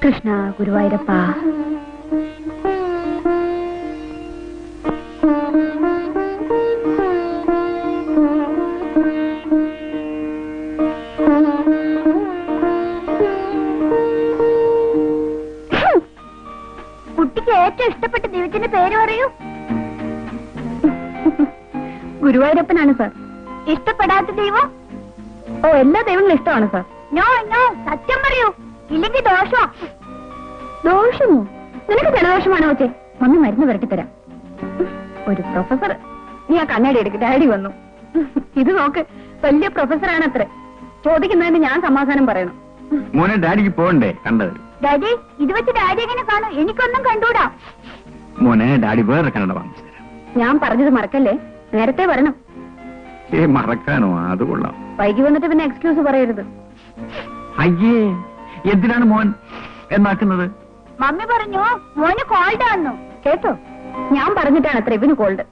കൃഷ്ണ ഗുരുവായൂരപ്പ. കുട്ടിക്ക് ഏറ്റവും ഇഷ്ടപ്പെട്ട ദൈവത്തിന്റെ പേര് പറയൂ. ഗുരുവായൂരപ്പനാണ് സാർ. ഇഷ്ടപ്പെടാത്ത ദൈവം? ഓ, എല്ലാ ദൈവങ്ങളും ഇഷ്ടമാണ് സാർ. നോ നോ, സത്യം പറയൂ, ഇല്ലെങ്കിൽ ദോഷം. ദോഷമോ? നിനക്ക് ജലദോഷമാണോ വെച്ചേ? മമ്മി മരുന്ന് വരട്ടി തരാം. ഒരു പ്രൊഫസർ. നീ ആ കണ്ണാടി എടുക്ക്, ഡാഡി വന്നു. ഇത് നോക്ക്, വലിയ പ്രൊഫസറാണ് അത്ര. ചോദിക്കുന്നതിന് ഞാൻ സമാധാനം പറയണം. മോനെ ഡാഡിക്ക് പോകണ്ടേ? കണ്ടത് ഡാഡി, ഇത് വെച്ച് ഡാഡി എങ്ങനെ കാണും? എനിക്കൊന്നും കണ്ടൂടാ. മോനെ ഡാഡി വേറെ കണ്ണട വാങ്ങിച്ചു തരാം. ഞാൻ പറഞ്ഞത് മറക്കല്ലേ, നേരത്തെ വരണം. മറക്കാനോ? അത് കൊള്ളാം. വൈകി വന്നിട്ട് പിന്നെ എക്സ്ക്യൂസ് പറയരുത്. അയ്യേ, എന്തിനാണ് മോൻ എന്നാക്കുന്നത്? മമ്മി പറഞ്ഞു മോന് കോൾഡ് വന്നു. കേട്ടോ, ഞാൻ പറഞ്ഞിട്ടാണ് അത്ര ഇവന് കോൾഡ്.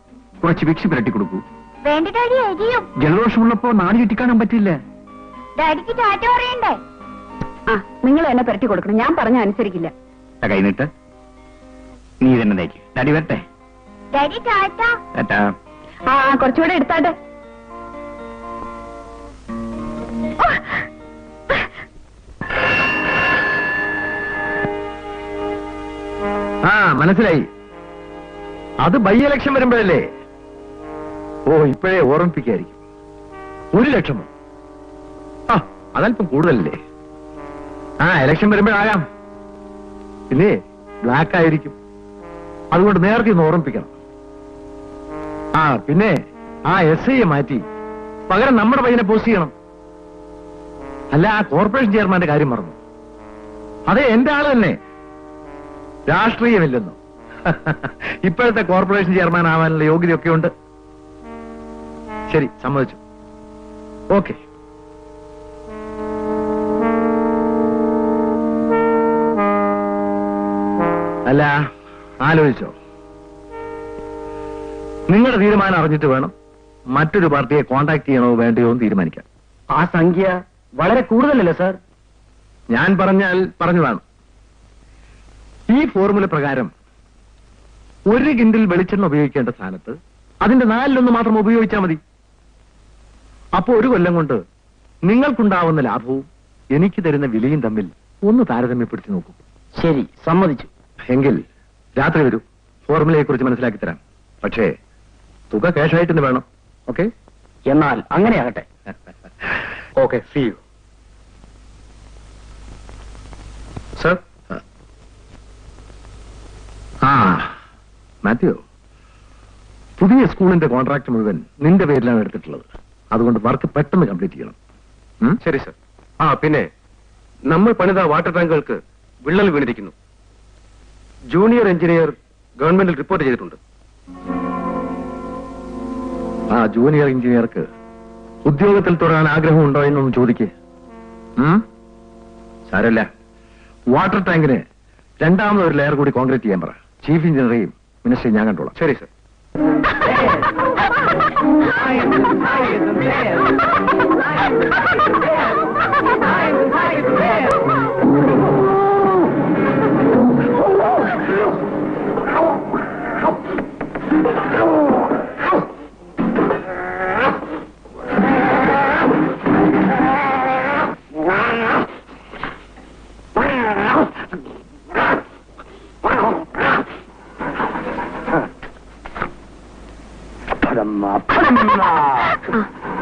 കുറച്ച് വിക്സ് പുരട്ടി കൊടുക്കൂ. വേണ്ട ഡാഡി, എരിയും. ജലദോഷമുള്ളപ്പോ നാട് ചുറ്റിക്കാണാൻ പറ്റില്ല. ഡാഡിക്ക് ടാറ്റ പറയണ്ടേ? ആ, നിങ്ങൾ എന്നെ പുരട്ടി കൊടുക്കണം. ഞാൻ പറഞ്ഞ അനുസരിക്കില്ല. കൈനിട്ട് നീ തന്നെ തേക്ക്. ഡാഡി വരട്ടെ. ഡാഡി ടാറ്റ. ടാറ്റാ. ആ, കുറച്ചുകൂടെ എടുത്താട്ടെ. ആ, മനസ്സിലായി. അത് ബൈ ഇലക്ഷൻ വരുമ്പോഴല്ലേ? ഓ, ഇപ്പോഴേ ഓർമ്മിപ്പിക്കായിരിക്കും. 1 ലക്ഷമോ? ആ, അതല്പം കൂടുതലല്ലേ? ആ, ഇലക്ഷൻ വരുമ്പോഴാകാം. പിന്നെ ബ്ലാക്ക് ആയിരിക്കും. അതുകൊണ്ട് നേരത്തെ ഒന്ന് ഓർമ്മിപ്പിക്കണം. ആ, പിന്നെ ആ SIയെ മാറ്റി പകരം നമ്മുടെ പയ്യനെ പോസ്റ്റ് ചെയ്യണം. അല്ല, ആ കോർപ്പറേഷൻ ചെയർമാന്റെ കാര്യം മറന്നു. അതെ, എന്റെ ആള് തന്നെ. രാഷ്ട്രീയമില്ലെന്നോ? ഇപ്പോഴത്തെ കോർപ്പറേഷൻ ചെയർമാൻ ആവാനുള്ള യോഗ്യതയൊക്കെ ഉണ്ട്. ശരി, സമ്മതിച്ചു. ഓക്കെ. അല്ല, ആലോചിച്ചോ? നിങ്ങളുടെ തീരുമാനം അറിഞ്ഞിട്ട് വേണം മറ്റൊരു പാർട്ടിയെ കോണ്ടാക്ട് ചെയ്യണോ വേണ്ടയോ എന്ന് തീരുമാനിക്കാം. ആ സംഖ്യ വളരെ കൂടുതലല്ലേ സാർ? ഞാൻ പറഞ്ഞാൽ പറഞ്ഞതാണ്. ഈ ഫോർമുല പ്രകാരം 1 കിൻഡിൽ വെളിച്ചെണ്ണ ഉപയോഗിക്കേണ്ട സ്ഥാനത്ത് അതിന്റെ 4-1 മാത്രം ഉപയോഗിച്ചാൽ മതി. അപ്പോ 1 കൊല്ലം കൊണ്ട് നിങ്ങൾക്കുണ്ടാവുന്ന ലാഭവും എനിക്ക് തരുന്ന വിലയും തമ്മിൽ ഒന്ന് താരതമ്യപ്പെടുത്തി നോക്കൂ. ശരി, സമ്മതിച്ചു. എങ്കിൽ രാത്രി വരൂ, ഫോർമുലയെ കുറിച്ച് മനസ്സിലാക്കി തരാം. പക്ഷേ തുക ക്യാഷായിട്ട് തന്നെ വേണം. ഓക്കെ? എന്നാൽ അങ്ങനെയാകട്ടെ. Okay, see you sir. ആ, മാത്യു, പുതിയ സ്കൂളിന്റെ കോൺട്രാക്ട് മുഴുവൻ നിന്റെ പേരിലാണ് എടുത്തിട്ടുള്ളത്. അതുകൊണ്ട് വർക്ക് പെട്ടെന്ന് കംപ്ലീറ്റ് ചെയ്യണം. ശരി സർ. ആ, പിന്നെ നമ്മൾ പണിത വാട്ടർ ടാങ്കുകൾക്ക് വിള്ളൽ വീണിരിക്കുന്നു. ജൂനിയർ എഞ്ചിനീയർ ഗവൺമെന്റിൽ റിപ്പോർട്ട് ചെയ്തിട്ടുണ്ട്. ആ ജൂനിയർ എഞ്ചിനീയർക്ക് ഉദ്യോഗത്തിൽ തുടരാൻ ആഗ്രഹമുണ്ടോ എന്നൊന്ന് ചോദിക്കേ. സാരല്ല, വാട്ടർ ടാങ്കിന് 2ാമതൊരു ലെയർ കൂടി കോൺക്രീറ്റ് ചെയ്യാൻ പറ. ചീഫ് എഞ്ചിനീയറെയും മിനിസ്റ്ററെയും ഞാൻ കണ്ടോളാം. ശരി സർ.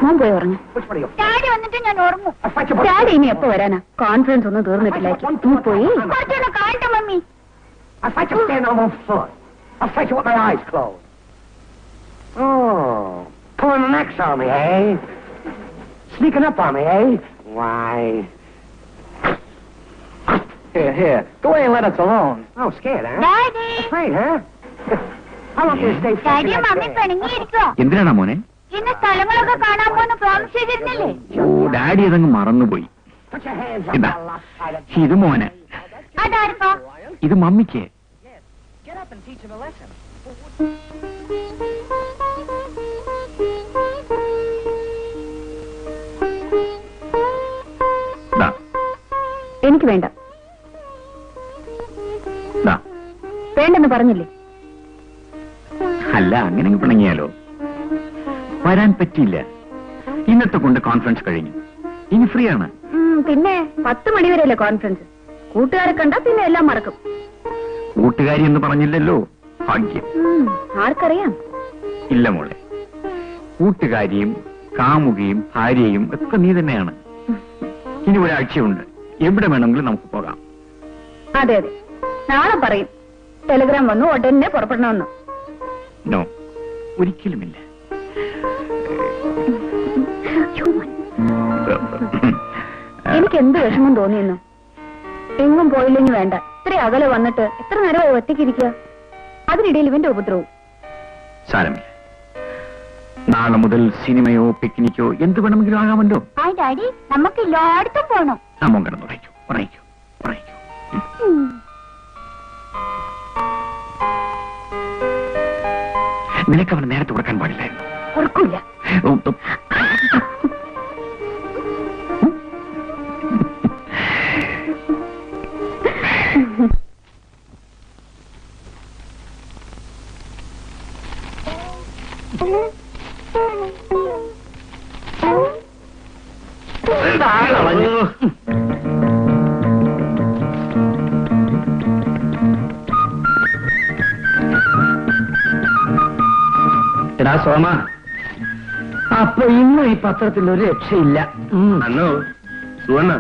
മോൻ പോയി ഉറങ്ങി. ഡാഡി വന്നിട്ട് ഞാൻ ഉറങ്ങും. ഡാഡി ഇനി എപ്പോ വരാനാ? കോൺഫറൻസ് ഒന്നും തീർന്നിട്ടില്ല. നീ പോയി കുറച്ചൊന്ന് കാണട്ടെ mummy. I fight you stand on one foot. I fight you with my eyes closed. Oh, pulling the necks on me, eh? Sneaking up on me, eh? Why? Here. Go away and let us alone. Oh, scared, huh? Daddy. Afraid, huh? How long can you stay daddy fixing mummy that പിണങ്ങിയിരിക്കോ? എന്തിനാണ് മോനെ? ഇന്ന് സ്ഥലങ്ങളൊക്കെ കാണാൻ പോകുന്ന promise ചെയ്തിരുന്നില്ലേ? ഓ, daddy അതങ്ങ് മറന്നുപോയി. Put your hands up ഇതാ, on the left side of ഇത് മോന്. അതാർക്കോ? ഇത് മമ്മിക്ക്. Get up and teach him a lesson. ദാ, എനിക്ക് വേണ്ട. വരാന്ന് പറഞ്ഞില്ലേ? അല്ല, അങ്ങനെ പിണങ്ങിയാലോ? വരാൻ പറ്റിയില്ല. ഇന്നത്തെ കൊണ്ട് കോൺഫറൻസ് കഴിഞ്ഞു. ഇനി ഫ്രീ ആണ്. പിന്നെ 10 മണി വരെയല്ലേ കോൺഫറൻസ്. കൂട്ടുകാരെ കണ്ടാ പിന്നെ എല്ലാം മറക്കും. കൂട്ടുകാരി എന്ന് പറഞ്ഞില്ലല്ലോ. ഭാഗ്യം. ആർക്കറിയാം? ഇല്ല മോളെ, കൂട്ടുകാരിയും കാമുകിയും ഭാര്യയും ഒക്കെ നീ തന്നെയാണ്. ഇനി ഒരാഴ്ചയുണ്ട്. എവിടെ വേണമെങ്കിലും നമുക്ക് പോകാം. അതെ അതെ, നാളെ പറയും ടെലിഗ്രാം വന്നു ഉടനെ പുറപ്പെടണമെന്ന്. നോ, ഒരിക്കലുമില്ല. എനിക്ക് എന്ത് വിഷമം തോന്നിയെന്നു. എങ്ങും പോയില്ലെങ്കിൽ വേണ്ട, ഇത്ര അകലെ വന്നിട്ട് എത്ര നേരമായി ഒറ്റയ്ക്കിരിക്കുക. അതിനിടയിൽ ഇവന്റെ ഉപദ്രവവും. സാരമില്ല, നാളെ മുതൽ സിനിമയോ പിക്നിക്കോ എന്ത് വേണമെങ്കിലും ആകാമല്ലോ. ആ ഡാഡി, നമുക്ക് എല്ലായിടത്തും പോണം. നമ്മ കിടന്ന് ഉറയ്ക്കൂ, ഉറയ്ക്കൂ, ഉറയ്ക്കൂ. നിനക്ക് അവനെ നേരത്തെ ഉറക്കാൻ പാടില്ലായിരുന്നു. ഉറക്കില്ല. എടാ സോമ, അപ്പൊ ഇന്നും ഈ പത്രത്തിൽ ഒരു രക്ഷയില്ല. അന്നോ സുവർണ,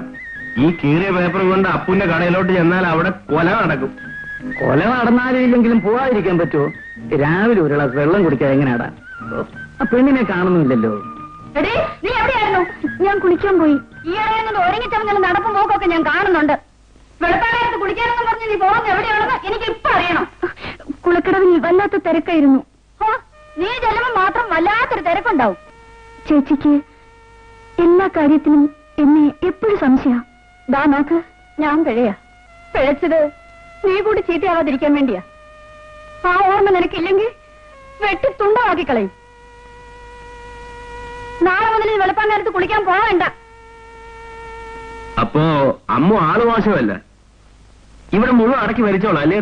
ഈ കീറിയ പേപ്പർ കൊണ്ട് അപ്പുന്റെ കടയിലോട്ട് ചെന്നാൽ അവിടെ കൊല നടക്കും. കൊല നടന്നാലില്ലെങ്കിലും പോവാതിരിക്കാൻ പറ്റുമോ? രാവിലെ ഒരു ഗ്ലാസ് വെള്ളം കുടിക്കാതെ എങ്ങനെയാടാ? ആ പെണ്ണിനെ കാണുന്നില്ലല്ലോ. എടേ, നീ എവിടെയായിരുന്നു? ഞാൻ കുളിക്കാൻ പോയി. ഈ ഇടയിൽ ഒരുങ്ങിച്ചവങ്ങനെ നടപ്പും പോക്കൊക്കെ ഞാൻ കാണുന്നുണ്ട്. വെളുപ്പാലത്ത് കുളിക്കാനെന്ന് പറഞ്ഞ് നീ പോകുന്നത് എവിടെയാണെന്ന് എനിക്ക് ഇപ്പൊ അറിയണം. കുളക്കടവിൽ വല്ലാത്ത തിരക്കായിരുന്നു. നീ ചെല്ലുമ്പോ മാത്രം വല്ലാത്തൊരു തിരക്കുണ്ടാവും. ചേച്ചിക്ക് എല്ലാ കാര്യത്തിനും എന്നെ എപ്പോഴും സംശയ. ദാ നോക്ക്, ഞാൻ പിഴയാ. പിഴച്ചത് നീ കൂടി ചീത്തയാവാതിരിക്കാൻ വേണ്ടിയാ. ആ ഓർമ്മ നിനക്കില്ലെങ്കിൽ വെട്ടി തുണ്ടമാക്കി കളയും. നാളെ മുതൽ വെളുപ്പാൻ നേരത്ത് കുളിക്കാൻ പോകണ്ട. അപ്പോ അമ്മ ആള് മോശമല്ല, ഇവിടെ മുഴുവൻ അടക്കി വരിച്ചോളാം അല്ലേ?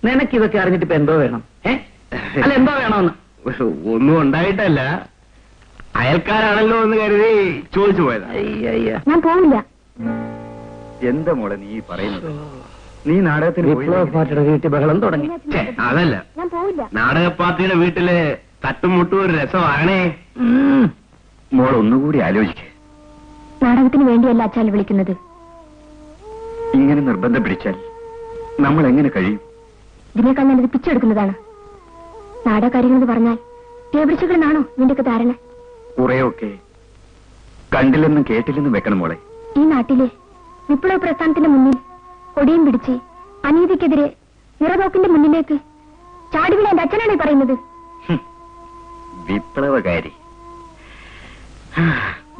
നിനക്കിതൊക്കെ അറിഞ്ഞിട്ട് ഇപ്പൊ എന്തോ വേണം? അല്ല, എന്തോ വേണമെന്ന്? ഒന്നും ഉണ്ടായിട്ടല്ല, അയൽക്കാരാണല്ലോ എന്ന് കരുതി ചോദിച്ചു പോയതാ. ഞാൻ പോവില്ല. എന്താ മോളെ നീ പറയുന്നത്? നീ നാടകത്തിന് വിപ്ലവ പാർട്ടിയുടെ വീട്ടിൽ ബഹളം തുടങ്ങി. അതല്ല, ഞാൻ പോവില്ല. നാടക പാർട്ടിയുടെ വീട്ടില് തട്ടുമുട്ടും ഒരു രസമാണേ. മോൾ ഒന്നുകൂടി ആലോചിക്കേ. നാടകത്തിന് വേണ്ടിയല്ല അച്ഛാൽ വിളിക്കുന്നത്. ഇങ്ങനെ നിർബന്ധം പിടിച്ചാൽ നമ്മൾ എങ്ങനെ കഴിയും? ഇതിനേക്കാൾ നല്ലത് പിച്ചെടുക്കുന്നതാണ്. നാടകകാര്യങ്ങളെന്ന് പറഞ്ഞാൽ തേപിടിച്ചുകളെന്നാണോ നിന്റെയൊക്കെ ധാരണ? കുറെയൊക്കെ കണ്ടില്ലെന്നും കേട്ടില്ലെന്നും വെക്കണം മോളെ. ഈ നാട്ടിലെ വിപ്ലവ പ്രസ്ഥാനത്തിന്റെ മുന്നിൽ കൊടിയും പിടിച്ച് അനീതിക്കെതിരെ നിറതോക്കിന്റെ മുന്നിലേക്ക് ചാടിവിള എന്റെ അച്ഛനാണ് പറയുന്നത്. വിപ്ലവകാരി,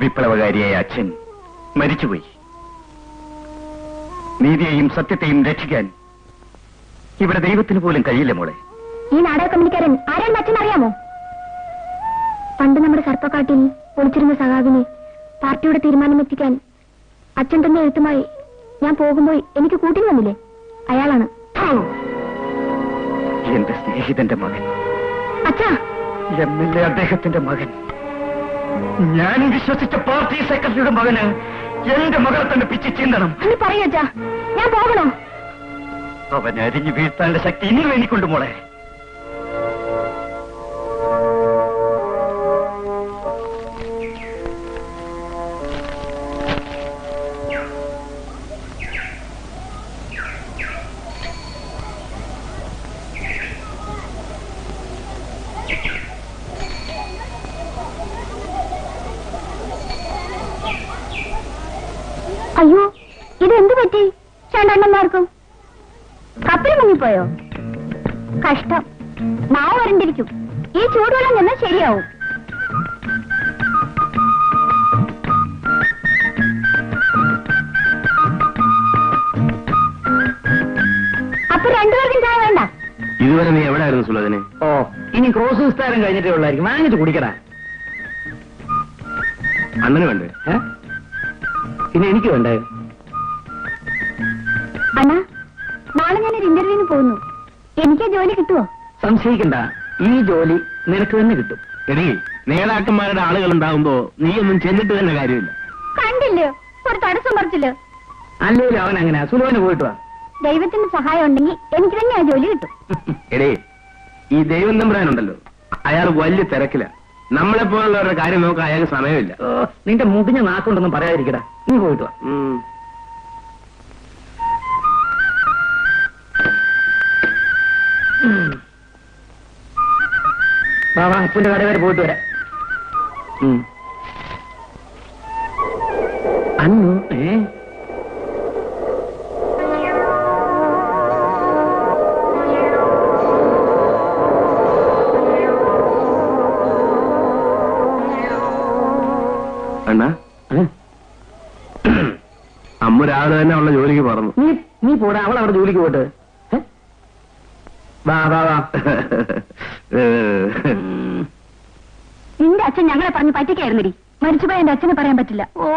വിപ്ലവകാരിയായ അച്ഛൻ മരിച്ചുപോയി. നീതിയെയും സത്യത്തെയും രക്ഷിക്കാൻ ഇവിടെ ദൈവത്തിന് പോലും കഴിയില്ല മോളെ. ഈ നാടക കമ്പനിക്കാരൻ ആരാണെന്ന് അച്ഛൻ അറിയാമോ? പണ്ട് നമ്മുടെ സർപ്പക്കാട്ടിൽ ഒളിച്ചിരുന്ന സഖാവിനെ പാർട്ടിയുടെ തീരുമാനമെത്തിക്കാൻ അച്ഛൻ തന്നെ എഴുത്തുമായി ഞാൻ പോകുമ്പോൾ എനിക്ക് കൂട്ടിന് വന്നില്ലേ, അയാളാണ്. എന്റെ സ്നേഹിതന്റെ മകൻ, അച്ഛാ, MLA അദ്ദേഹത്തിന്റെ മകൻ, ഞാൻ വിശ്വസിച്ച പാർട്ടി സെക്രട്ടറിയുടെ മകന് എന്റെ മകളെ തന്നെ പിച്ചു ചീന്തണം. ഒന്ന് പറയൂ അച്ഛാ, ഞാൻ പോകണോ? അവൻ അരിഞ്ഞു വീഴ്ത്താനുള്ള ശക്തി ഇനിയും എനിക്കുണ്ട് മോളെ. അയ്യോ, ഇതെന്ത് പറ്റി രണ്ടെണ്ണന്മാർക്കും? കപ്പൽ മുങ്ങിപ്പോയോ? കഷ്ടം, നാവ് വരണ്ടിരിക്കും. ഈ ചൂടുവെള്ളം നിന്നാൽ ശരിയാവും. അപ്പൊ രണ്ടുപേർക്കും ചായ വേണ്ട? ഇതുവരെ നീ എവിടെയായിരുന്നു സുലതിനെ? ഓ, ഇനി ക്രോസ് വിസ്താരം കഴിഞ്ഞിട്ടേ ഉള്ളായിരിക്കും. വാങ്ങിട്ട് കുടിക്കടാ. അണ്ണന് വേണ്ടേ? പിന്നെ എനിക്ക് വേണ്ടേ? അണ്ണാ, നാളെ ഞാനൊരു ഇന്റർവ്യൂവിന് പോകുന്നു. എനിക്ക് ജോലി കിട്ടുമോ? സംശയിക്കണ്ട, ഈ ജോലി നിനക്ക് തന്നെ കിട്ടും. എടീ, നേതാക്കന്മാരുടെ ആളുകൾ ഉണ്ടാവുമ്പോ നീ ഒന്നും ചെന്നിട്ട് തന്നെ കാര്യമില്ല. കണ്ടില്ലേ, ഒരു തടസ്സം പറിച്ചില്ല. അല്ലേലും അവൻ അങ്ങനെ സുലുവിന് പോയിട്ട് വാ. ദൈവത്തിന്റെ സഹായം ഉണ്ടെങ്കിൽ എനിക്ക് തന്നെ ആ ജോലി കിട്ടും. എടേ, ഈ ദൈവം തമ്പുരാനുണ്ടല്ലോ, അയാൾ വലിയ തിരക്കില്ല. നമ്മളെ പോലുള്ളവരുടെ കാര്യം നോക്കാൻ അയാൾക്ക് സമയമില്ല. നിന്റെ മുടിഞ്ഞ നാക്കൊണ്ടൊന്നും പറയാതിരിക്കടാ, നീ പോയിട്ട് വാ. വാ അപ്പന്റെ കട വരെ പോയിട്ട് വരാം. അന്നു അണ്ണാ, അമ്മ രാവിലെ തന്നെ അവളുടെ ജോലിക്ക് പറഞ്ഞു. നീ പോടാ, അവൾ അവിടെ ജോലിക്ക് പോയിട്ട്. വാ വാ വാ. നിന്റെ അച്ഛൻ ഞങ്ങളെ പറഞ്ഞ് പറ്റിക്കായിരുന്നടി. മരിച്ചുപോയി എന്റെ അച്ഛനെ പറയാൻ പറ്റില്ല. ഓ,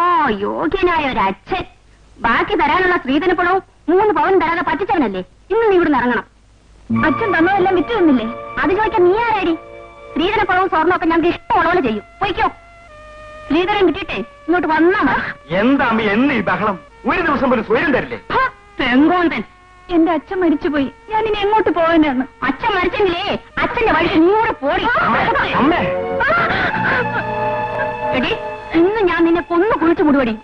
യോഗ്യനായ ഒരു അച്ഛൻ. ബാക്കി തരാനുള്ള സ്ത്രീധനപ്പണവും 3 പവൻ തരാതെ പറ്റിച്ചവനല്ലേ. ഇന്ന് നീ ഇവിടുന്ന് ഇറങ്ങണം. അച്ഛൻ തന്നതെല്ലാം വിറ്റ് തന്നില്ലേ? അത് ചോദിക്കാൻ നീ ആരാടി? സ്ത്രീധനപ്പണവും സ്വർണ്ണമൊക്കെ ഞങ്ങൾക്ക് ഇഷ്ടമുള്ളപോലെ ചെയ്യും. പോയിക്കോ. സ്ത്രീധനം കിട്ടിയിട്ടേ ഇങ്ങോട്ട് വന്നാ മതി. എന്താ അമ്മ എന്ന് ഈ ബഹളം? ഒരു ദിവസം പോലും സ്വയം തരില്ലേ? തെങ്കോന്തൻ, എന്റെ അച്ഛൻ മരിച്ചുപോയി. ഞാൻ ഇനി എങ്ങോട്ട് പോകാനാണ്? അച്ഛൻ മരിച്ചെങ്കിലേ അച്ഛന്റെ വഴിക്ക് നീ കൂടെ പോടി. അമ്മേ, എടി, ഇന്ന് ഞാൻ നിന്നെ കൊന്നു കുളിച്ചു മുടുവടി.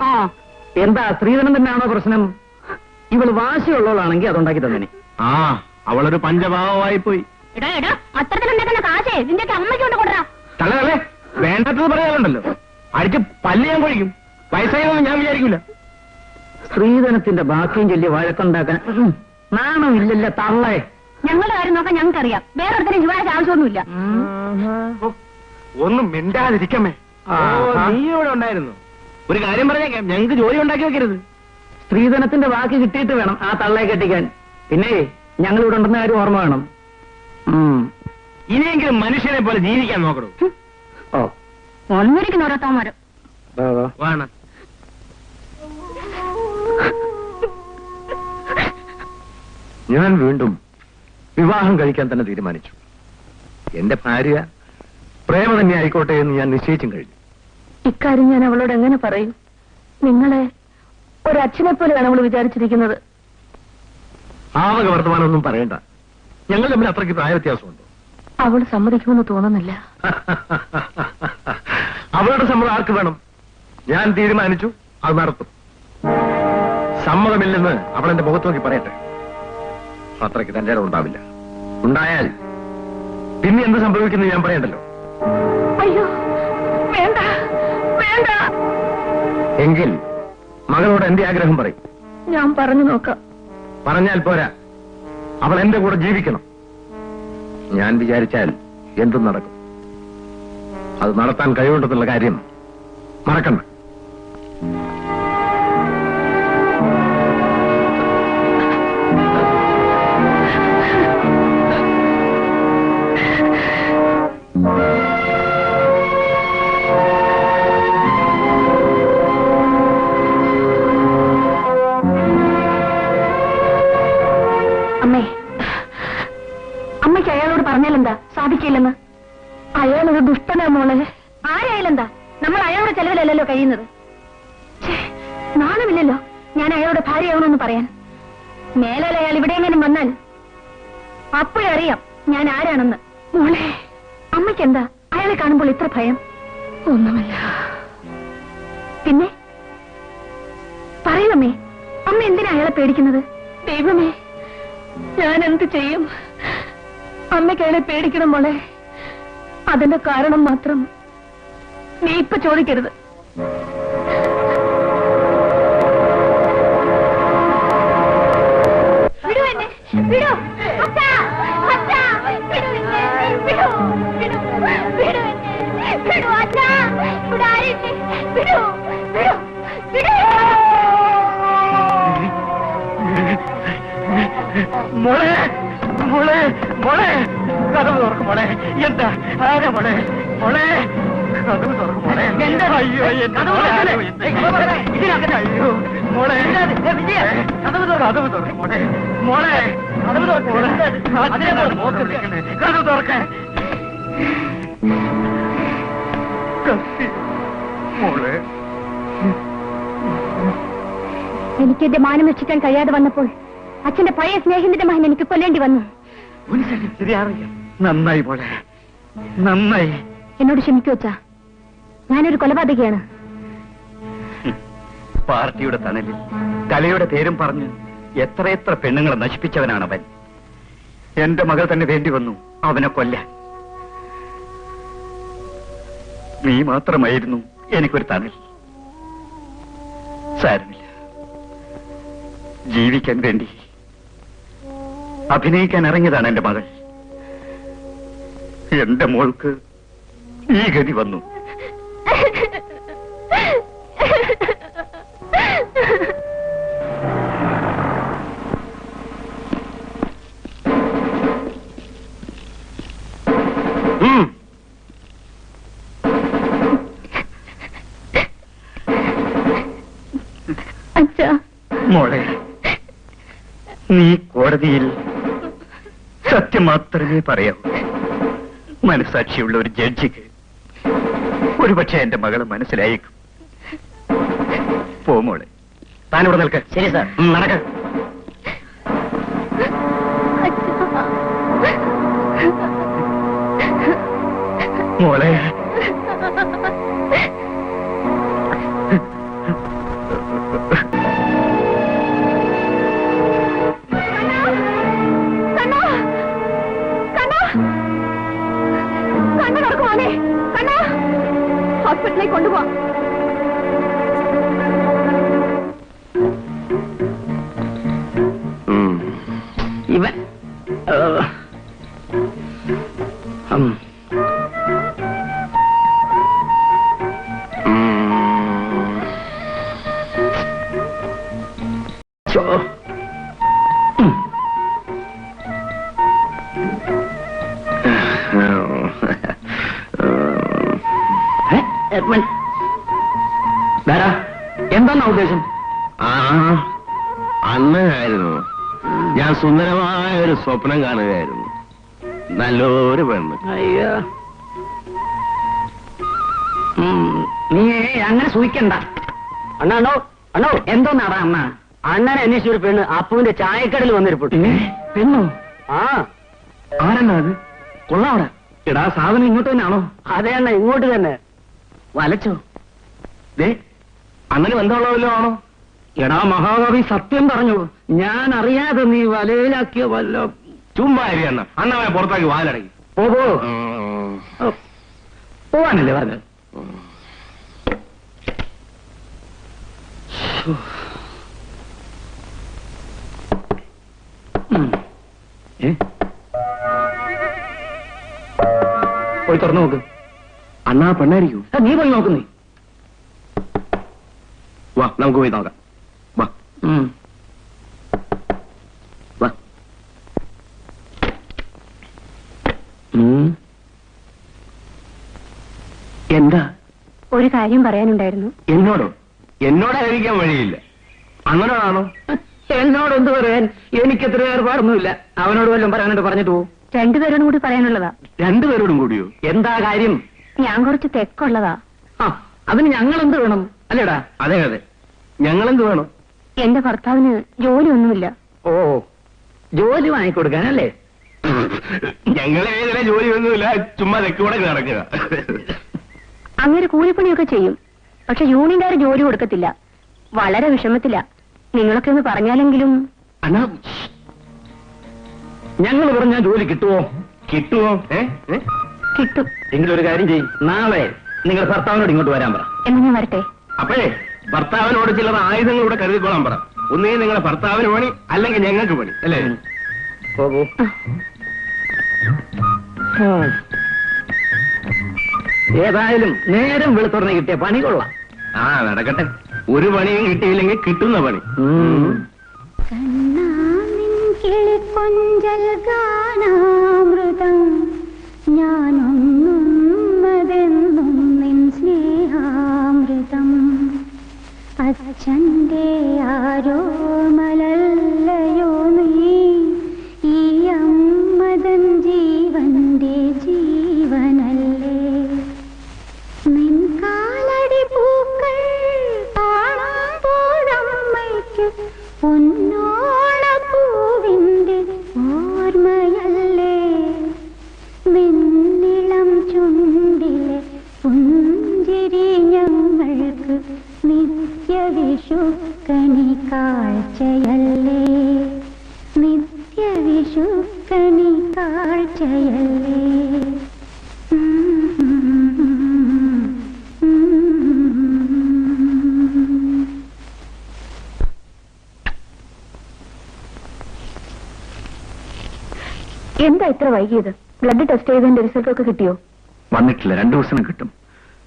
എന്താ സ്ത്രീധനം തന്നെയാണോ പ്രശ്നം? ഇവള് വാശിയുള്ളവളാണെങ്കിൽ അതുണ്ടാക്കി തന്നെ. അവളൊരു പഞ്ചഭാവമായി പോയി. എടാ എടാ, അത്തരത്തിലുണ്ടാക്കുന്ന കാശേ നിന്റെയൊക്കെ അമ്മയ്ക്ക് കൊണ്ട് കൊടുറാ. തള്ളേ, വേണ്ടാത്തത് പറയാനുണ്ടല്ലോ. അടിച്ച് പല്ല് ഞാൻ കൊഴിക്കും. വയസ്സായതൊന്നും ഞാൻ വിചാരിക്കൂല. സ്ത്രീധനത്തിന്റെ ബാക്കിയും ചൊല്ലി വഴക്കുണ്ടാക്കാൻ നാണമില്ലല്ലോ തള്ളേ. ഞങ്ങളുടെ കാര്യം നോക്കാൻ ഞങ്ങൾക്കറിയാം. വേറെ ഒരുത്തരം യുവാന്റെ ആവശ്യമൊന്നുമില്ല. ഒന്നും മിണ്ടാതിരിക്കമ്മേ. നീ ഇവിടെ ഉണ്ടായിരുന്നു. ഒരു കാര്യം പറഞ്ഞേക്കാം, ഞങ്ങൾക്ക് ജോലി ഉണ്ടാക്കി വെക്കരുത്. സ്ത്രീധനത്തിന്റെ ബാക്കി കിട്ടിയിട്ട് വേണം ആ തള്ളയെ കെട്ടിക്കാൻ. പിന്നെ ഞങ്ങൾ ഇവിടെ ഉണ്ടെന്ന കാര്യം ഓർമ്മ വേണം. ഇനിയെങ്കിലും മനുഷ്യനെ പോലെ ജീവിക്കാൻ നോക്കണം. ഓ, ഒന്നിരിക്കുന്ന ഓരോത്തവന്മാരും. വേണം. ഞാൻ വീണ്ടും വിവാഹം കഴിക്കാൻ തന്നെ തീരുമാനിച്ചു. എന്റെ ഭാര്യ പ്രേമ തന്നെ ആയിക്കോട്ടെ എന്ന് ഞാൻ നിശ്ചയിച്ചും കഴിഞ്ഞു. ഇക്കാര്യം ഞാൻ അവളോട് എങ്ങനെ പറയും? നിങ്ങളെ ഒരച്ഛനെ പോലെയാണ് അവൾ വിചാരിച്ചിരിക്കുന്നത്. ആവക വർത്തമാനമൊന്നും പറയണ്ട. ഞങ്ങൾ തമ്മിൽ അത്രയ്ക്ക് പ്രായ വ്യത്യാസമുണ്ടോ? അവൾ സമ്മതിക്കുമെന്ന് തോന്നുന്നില്ല. അവളുടെ സമ്മതം ആർക്ക് വേണം? ഞാൻ തീരുമാനിച്ചു, അത് നടത്തും. സമ്മതമില്ലെന്ന് അവൾ എന്റെ മുഖത്ത് നോക്കി പറയട്ടെ. അത്രയ്ക്ക് തന്റെ ഇടം ഉണ്ടാവില്ല. ഉണ്ടായാൽ പിന്നെ എന്ത് സംഭവിക്കുന്നു ഞാൻ പറയണ്ടല്ലോ. അയ്യോ, വേണ്ട വേണ്ട. എങ്കിൽ മകളോട് എന്റെ ആഗ്രഹം പറയും. ഞാൻ പറഞ്ഞു നോക്കാം. പറഞ്ഞാൽ പോരാ, അവൾ എന്റെ കൂടെ ജീവിക്കണം. ഞാൻ വിചാരിച്ചാൽ എന്തും നടക്കും. അത് നടത്താൻ കഴിവുണ്ടെന്നുള്ള കാര്യം മറക്കണ്ട. അമ്മയ്ക്ക് അയാളോട് പറഞ്ഞാലെന്താ? സാധിക്കില്ലെന്ന്. അയാളൊരു ദുഷ്ടനാ മോളെ. ആരായാലെന്താ? നമ്മൾ അയാളുടെ ചെലവിലല്ലല്ലോ കഴിയുന്നത്. നാണമില്ലല്ലോ ഞാൻ അയാളുടെ ഭാര്യയാവണമെന്ന് പറയാൻ. മേലാൽ അയാൾ ഇവിടെ എങ്ങനെയും വന്നാൽ അപ്പോഴേ അറിയാം ഞാൻ ആരാണെന്ന്. മോളെ, അമ്മയ്ക്കെന്താ അയാളെ കാണുമ്പോൾ ഇത്ര ഭയം? ഒന്നുമില്ല. പിന്നെ പറയുമേ, അമ്മ എന്തിനാ അയാളെ പേടിക്കുന്നത്? ദൈവമേ, ഞാൻ എന്ത് ചെയ്യും? അമ്മയ്ക്ക് അയാളെ പേടിക്കണം മോളെ. അതിന്റെ കാരണം മാത്രം നീ ഇപ്പൊ ചോദിക്കരുത്. വിടൂ എന്നെ, വിടൂ. അച്ഛാ, അച്ഛാ, വിടൂ എന്നെ, വിടൂ, വിടൂ, വിടൂ എന്നെ, വിടൂ അച്ഛാ, ഇവിടെ ആരുണ്ട്? വിടൂ, വിടൂ, വിടൂ. മോളെ, മോളെ, മോളെ, കഥവ് തുറക്കും മോളെ. എന്താ ആരാ മോളെ? മോളെ, കഥവ് തുറക്കും മോളെ. അയ്യോ, അയ്യോ മോളെ, കഥവ് തുറക്കും. കഥവ് തുറക്ക് മോളെ, മോളെ കഥവ് തുറക്കാൻ. മോളെ, എനിക്ക് എന്റെ മാനം രക്ഷിക്കാൻ കഴിയാതെ വന്നപ്പോൾ അച്ഛന്റെ പഴയ സ്നേഹിതന്റെ മകൻ എനിക്ക് കൊല്ലേണ്ടി വന്നു. ശരിയാറില്ല. നന്നായി മോളെ, നന്നായി. എന്നോട് ക്ഷമിക്കൂ അച്ഛാ, ഞാനൊരു കൊലപാതകയാണ്. പാർട്ടിയുടെ തണലിൽ കലയുടെ പേരും പറഞ്ഞ് എത്രയെത്ര പെണ്ണുങ്ങളെ നശിപ്പിച്ചവനാണവൻ. എന്റെ മകൾ തന്നെ വേണ്ടി വന്നു അവനെ കൊല്ലാൻ. നീ മാത്രമായിരുന്നു എനിക്കൊരു തണൽ. സാരമില്ല, ജീവിക്കാൻ വേണ്ടി അഭിനയിക്കാൻ ഇറങ്ങിയതാണ് എന്റെ മകൾ. എന്റെ മോൾക്ക് ഈ ഗതി വന്നു. മോളെ, നീ കോടതിയിൽ സത്യം മാത്രമേ പറയാവൂ. മനസാക്ഷിയുള്ള ഒരു ജഡ്ജിക്ക് ഒരുപക്ഷെ എന്റെ മകളെ മനസ്സിലായേക്കും. പോ മോളെ, താനിവിടെ നിൽക്ക. ശരി സാർ. നടക്ക. മോളെ, ഹോസ്പിറ്റലിലേക്ക് കൊണ്ടുപോവാം. ഇവൻ എന്താന്നാ ഉദ്ദേശം? അന്നായിരുന്നു ഞാൻ സുന്ദരമായ ഒരു സ്വപ്നം കാണുകയായിരുന്നു. നല്ലൊരു പെണ്ണ്. അയ്യോ, നീ അങ്ങനെ സൂഹിക്കണ്ട. അണ്ണോ അണ്ണോ, എന്തോന്നാടാ അണ്ണ? അണ്ണനെ അന്വേഷിച്ച ഒരു പെണ്ണ് അപ്പുവിന്റെ ചായക്കടയിൽ വന്നിരിപ്പുണ്ട്. പെണ്ണോ? ആ, ആരെന്നാ അത്? കൊള്ളാവിടെ. എടാ, സാധനം ഇങ്ങോട്ട് തന്നെയാണോ? അതെ അണ്ണ, ഇങ്ങോട്ട് തന്നെ. വലച്ചോ? ദേ, അങ്ങനെ ബന്ധമുള്ളവല്ലോ ആണോ? എടാ മഹാകവി, സത്യം പറഞ്ഞു. ഞാൻ അറിയാതെ നീ വലയിലാക്കിയ വല്ല. ചുമ്മാ അണ്ണ അണ്ണവനെ പുറത്താക്കി വാലടങ്ങി പോവാനല്ലേ പറഞ്ഞത്? പോയി തുറന്നു നോക്ക്. അണ്ണാ പെണ്ണായിരിക്കും. നീ പോയി നോക്കുന്നേ. വാ, നമുക്ക് പോയി നോക്കാം. വാ വാ. എന്താ? ഒരു കാര്യം പറയാനുണ്ടായിരുന്നു. എന്നോടോ? എന്നോടായിരിക്കാൻ വഴിയില്ല. അണ്ണനോടാണോ? എന്നോട് എന്ത് പറയാൻ? എനിക്ക് എത്ര ഏർപ്പാടൊന്നുമില്ല. അവനോട് വല്ലതും പറയാനുണ്ട്, പറഞ്ഞിട്ട് പോകും. രണ്ടുപേരോടും കൂടി പറയാനുള്ളതാ. രണ്ടുപേരോടും കൂടിയോ? എന്താ കാര്യം? ഞാൻ കുറച്ച് തെക്കുള്ളതാ. അതിന് ഞങ്ങൾ എന്ത് വേണം? അല്ലേടാ? അതെ അതെ, ഞങ്ങളെന്ത് വേണം? എന്റെ ഭർത്താവിന് ജോലിയൊന്നുമില്ല. ഓ, ജോലി വാങ്ങിക്കൊടുക്കാനല്ലേ? ഞങ്ങളെ ജോലി ഒന്നുമില്ല, ചുമ്മാ തെക്കൂടെ നടക്കുക. അങ്ങനെ കൂലിപ്പണിയൊക്കെ ചെയ്യും. പക്ഷെ യൂണിയൻകാർ ജോലി കൊടുക്കത്തില്ല. വളരെ വിഷമത്തില്ല. നിങ്ങളൊക്കെ ഒന്ന് പറഞ്ഞാലെങ്കിലും. അണ്ണാ, ഞങ്ങൾ പറഞ്ഞാൽ ജോലി കിട്ടുമോ? കിട്ടുമോ? കിട്ടും. എങ്കിലും ഒരു കാര്യം ചെയ്യും. നാളെ നിങ്ങൾ ഭർത്താവിനോട് ഇങ്ങോട്ട് വരാൻ പറ. എന്നാ ഞാൻ വരട്ടെ? അപ്പോഴേ ഭർത്താവിനോട് ചിലർ ആയുധങ്ങൾ ഇവിടെ കരുതിക്കോളാൻ പറ. ഒന്നേ നിങ്ങളുടെ ഭർത്താവിന് പണി, അല്ലെങ്കിൽ ഞങ്ങൾക്ക് പണി, അല്ലേ? പോകൂ. ഏതായാലും നേരം വെളുത്തുടനെ കിട്ടിയ പണി കൊള്ളാം. ആ, നടക്കട്ടെ. ഒരു പണിയും കിട്ടിയില്ലെങ്കിൽ കിട്ടുന്ന പണി. കൊഞ്ചൽ ഗാനാമൃതം ഞാനൊന്നും അതെന്നും നിൻ സ്നേഹാമൃതം അച്ഛൻ്റെ ആരോ മലല്ലയോ നീ, ഈ അമ്മതൻ ജീവന്റെ ജീവനല്ലേ. നിൻ കാലടി പൂക്കൾ കാണുമ്പോഴമ്മയ്ക്ക് പൊന്നോണപ്പൂവിന്റെ ഓർമ്മയല്ലേ. നിന്നിളം ചുണ്ടിലെ പുഞ്ചിരി ഞങ്ങൾക്ക് നിത്യവിഷുക്കണി കാഴ്ചയല്ലേ, നിത്യവിഷുക്കണി കാഴ്ചയല്ലേ. എന്താ ഇത്ര വൈകിയത്? ബ്ലഡ് ടെസ്റ്റ് ചെയ്തതിന്റെ റിസൾട്ട് ഒക്കെ കിട്ടിയോ? വന്നിട്ടില്ല, 2 ദിവസം കിട്ടും.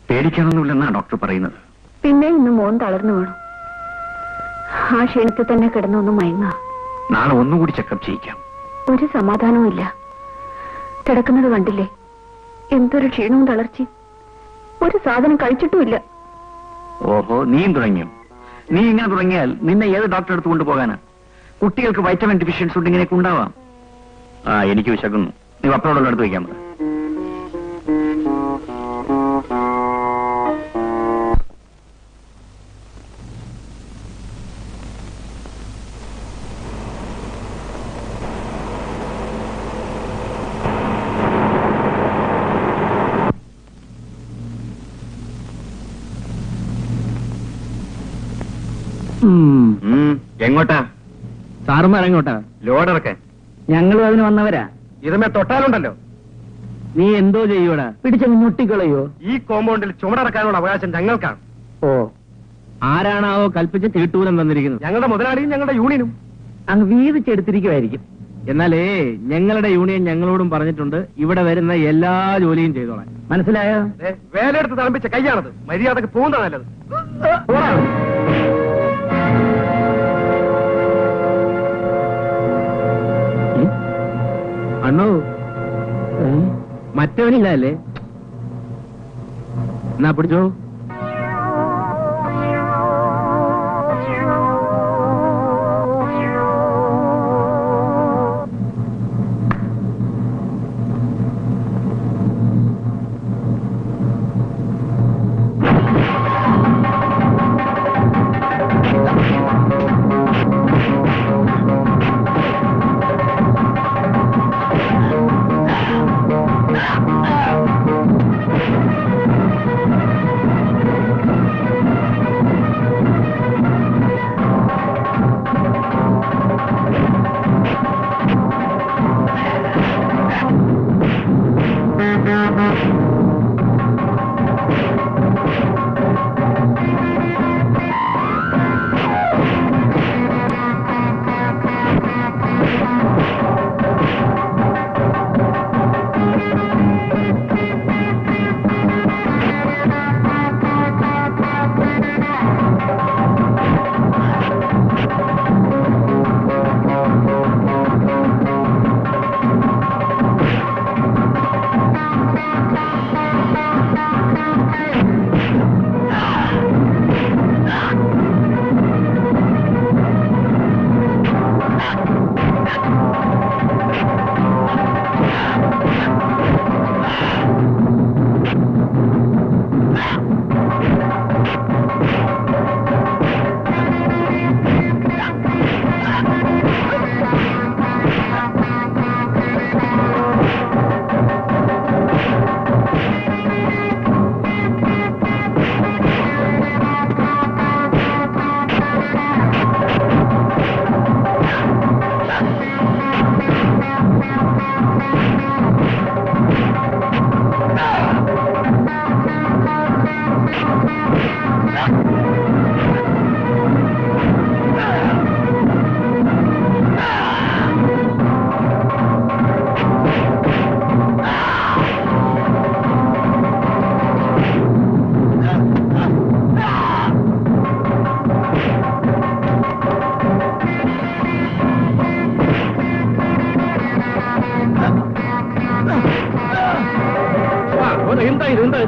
പേടിക്കാനൊന്നുമില്ലെന്നാ ഡോക്ടർ പറയുന്നത്. പിന്നെ ഇന്ന് മോൻ തളർന്നു വേണം. ആ ക്ഷീണത്തിൽ തന്നെ കിടന്നൊന്ന് മയങ്ങ. നാളെ ഒന്നുകൂടി ചെക്കപ്പ് ചെയ്യിക്കാം. ഒരു സമാധാനവും ഇല്ല. കിടക്കുന്നത് കണ്ടില്ലേ? എന്തൊരു ക്ഷീണവും തളർച്ചയും. ഒരു സാധനം കഴിച്ചിട്ടുമില്ല. ഓഹോ, നീയും തുടങ്ങിയോ? നീ ഇങ്ങനെ തുടങ്ങിയാൽ നിന്നെ ഏത് ഡോക്ടറെ അടുത്ത് കൊണ്ടുപോകാനാ? കുട്ടികൾക്ക് വൈറ്റമിൻ ഡെഫിഷ്യൻസി ഉണ്ട്, ഇങ്ങനെയൊക്കെ ഉണ്ടാവാം. എനിക്ക് വിശക്കുന്നു. നീ പപ്പടോടുള്ള അടുത്ത് വയ്ക്കാൻ പറ്റും. എങ്ങോട്ടാ? സാറുമാർ എങ്ങോട്ടാ? ലോഡറൊക്കെ ഞങ്ങളും അതിന് വന്നവരാ. ഇതമേ തൊട്ടാലുണ്ടല്ലോ. നീ എന്തോ ചെയ്യൂടാ? പിടിച്ചങ്ങ് മുട്ടിക്കളയോ? ഈ കോമ്പൗണ്ടിൽ ചുമടറക്കാനുള്ള അവകാശം ഞങ്ങൾക്കാണ്. ഓ, ആരാണാവോ കൽപ്പിച്ച് തീട്ടൂലം തന്നിരിക്കുന്നത്? ഞങ്ങളുടെ മുതലാളിയും ഞങ്ങളുടെ യൂണിയനും. അങ്ങ് വീതിച്ചെടുത്തിരിക്കുമായിരിക്കും. എന്നാലേ ഞങ്ങളുടെ യൂണിയൻ ഞങ്ങളോടും പറഞ്ഞിട്ടുണ്ട്, ഇവിടെ വരുന്ന എല്ലാ ജോലിയും ചെയ്തോളാം. മനസ്സിലായോ? വേലയെടുത്ത് തളമ്പിച്ച കൈയാണത്. മര്യാദക്ക് പോകുന്ന നല്ലത്. അണ്ണോ, മറ്റവനില്ല അല്ലേ? എന്നാ പിടിച്ചോ.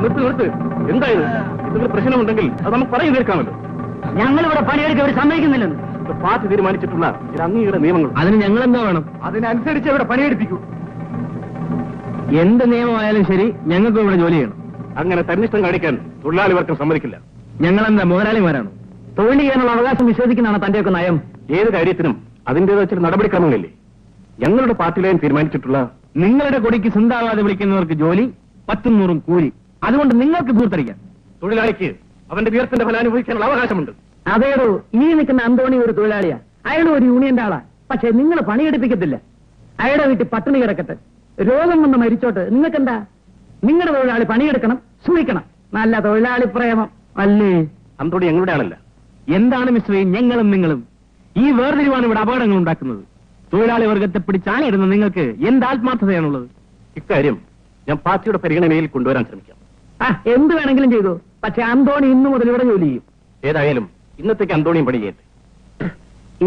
നിർത്ത് നിർത്ത്. എന്തായാലും എന്തെങ്കിലും പ്രശ്നമുണ്ടെങ്കിൽ അത് നമുക്ക് പറഞ്ഞു തീർക്കാമല്ലോ. ഞങ്ങളിവിടെ പണിയെടുക്കാൻ അവർ സമ്മതിക്കുന്നില്ലെന്ന്. പാർട്ടി തീരുമാനിച്ചിട്ടുള്ള ചില അംഗീകൃത നിയമങ്ങൾ. അതിന് ഞങ്ങൾ എന്താ വേണം? അതിനനുസരിച്ച് ഇവിടെ പണിയെടുപ്പിക്കൂ. എന്ത് നിയമമായാലും ശരി, ഞങ്ങൾക്ക് ഇവിടെ ജോലി ചെയ്യണം. അങ്ങനെ തന്നിഷ്ടം കാണിക്കാൻ തൊഴിലാളി വർഗം സമ്മതിക്കില്ല. ഞങ്ങളെന്താ മുതലാളിമാരാണ്? തൊഴിൽ ചെയ്യാനുള്ള അവകാശം നിഷേധിക്കുന്നതാണ് തന്റെയൊക്കെ നയം. ഏത് കാര്യത്തിനും അതിന്റേതായ ചില നടപടിക്രമങ്ങളില്ലേ? ഞങ്ങളുടെ പാർട്ടിയിലേയും തീരുമാനിച്ചിട്ടുള്ള നിങ്ങളുടെ കൊടിക്ക് സിന്താവാതെ വിളിക്കുന്നവർക്ക് ജോലി, 10-100 കൂലി. അതുകൊണ്ട് നിങ്ങൾക്ക് ദൂർത്തടിക്കാം. തൊഴിലാളിക്ക് അവന്റെ വിയർപ്പിന്റെ ഫലം അനുഭവിക്കാനുള്ള അവകാശമുണ്ട്. അതേടോ, ഈ നിൽക്കുന്ന അന്തോണി ഒരു തൊഴിലാളിയാ. അയാളും ഒരു യൂണിയന്റെ ആളാ. പക്ഷെ നിങ്ങൾ പണിയെടുപ്പിക്കത്തില്ല. അയാളുടെ വീട്ടിൽ പട്ടിണി കിടക്കട്ടെ, രോഗം വന്ന് മരിച്ചോട്ട്, നിങ്ങൾക്കെന്താ? നിങ്ങളുടെ തൊഴിലാളി പണിയെടുക്കണം, സൂക്ഷിക്കണം. നല്ല തൊഴിലാളി പ്രേമം അല്ലേ? അന്തോടി ഞങ്ങളുടെ ആളല്ല. എന്താണ് മിസ്റ്ററേ ഞങ്ങളും നിങ്ങളും? ഈ വേർതിരിവാണ് ഇവിടെ അപകടങ്ങൾ ഉണ്ടാക്കുന്നത്. തൊഴിലാളി വർഗത്തെ പിടിച്ചാണിടുന്ന നിങ്ങൾക്ക് എന്ത് ആത്മാർത്ഥതയാണുള്ളത്? ഇക്കാര്യം ഞാൻ പാർട്ടിയുടെ പരിഗണനയിൽ കൊണ്ടുവരാൻ ശ്രമിക്കാം. എന്ത് വേണമെങ്കിലും ചെയ്തു. പക്ഷെ അന്തോണി ഇന്നു മുതൽ ഇവിടെ ജോലി ചെയ്യും. ഏതായാലും ഇന്നത്തേക്ക് അന്തോണിയും പണി ചെയ്യട്ടെ.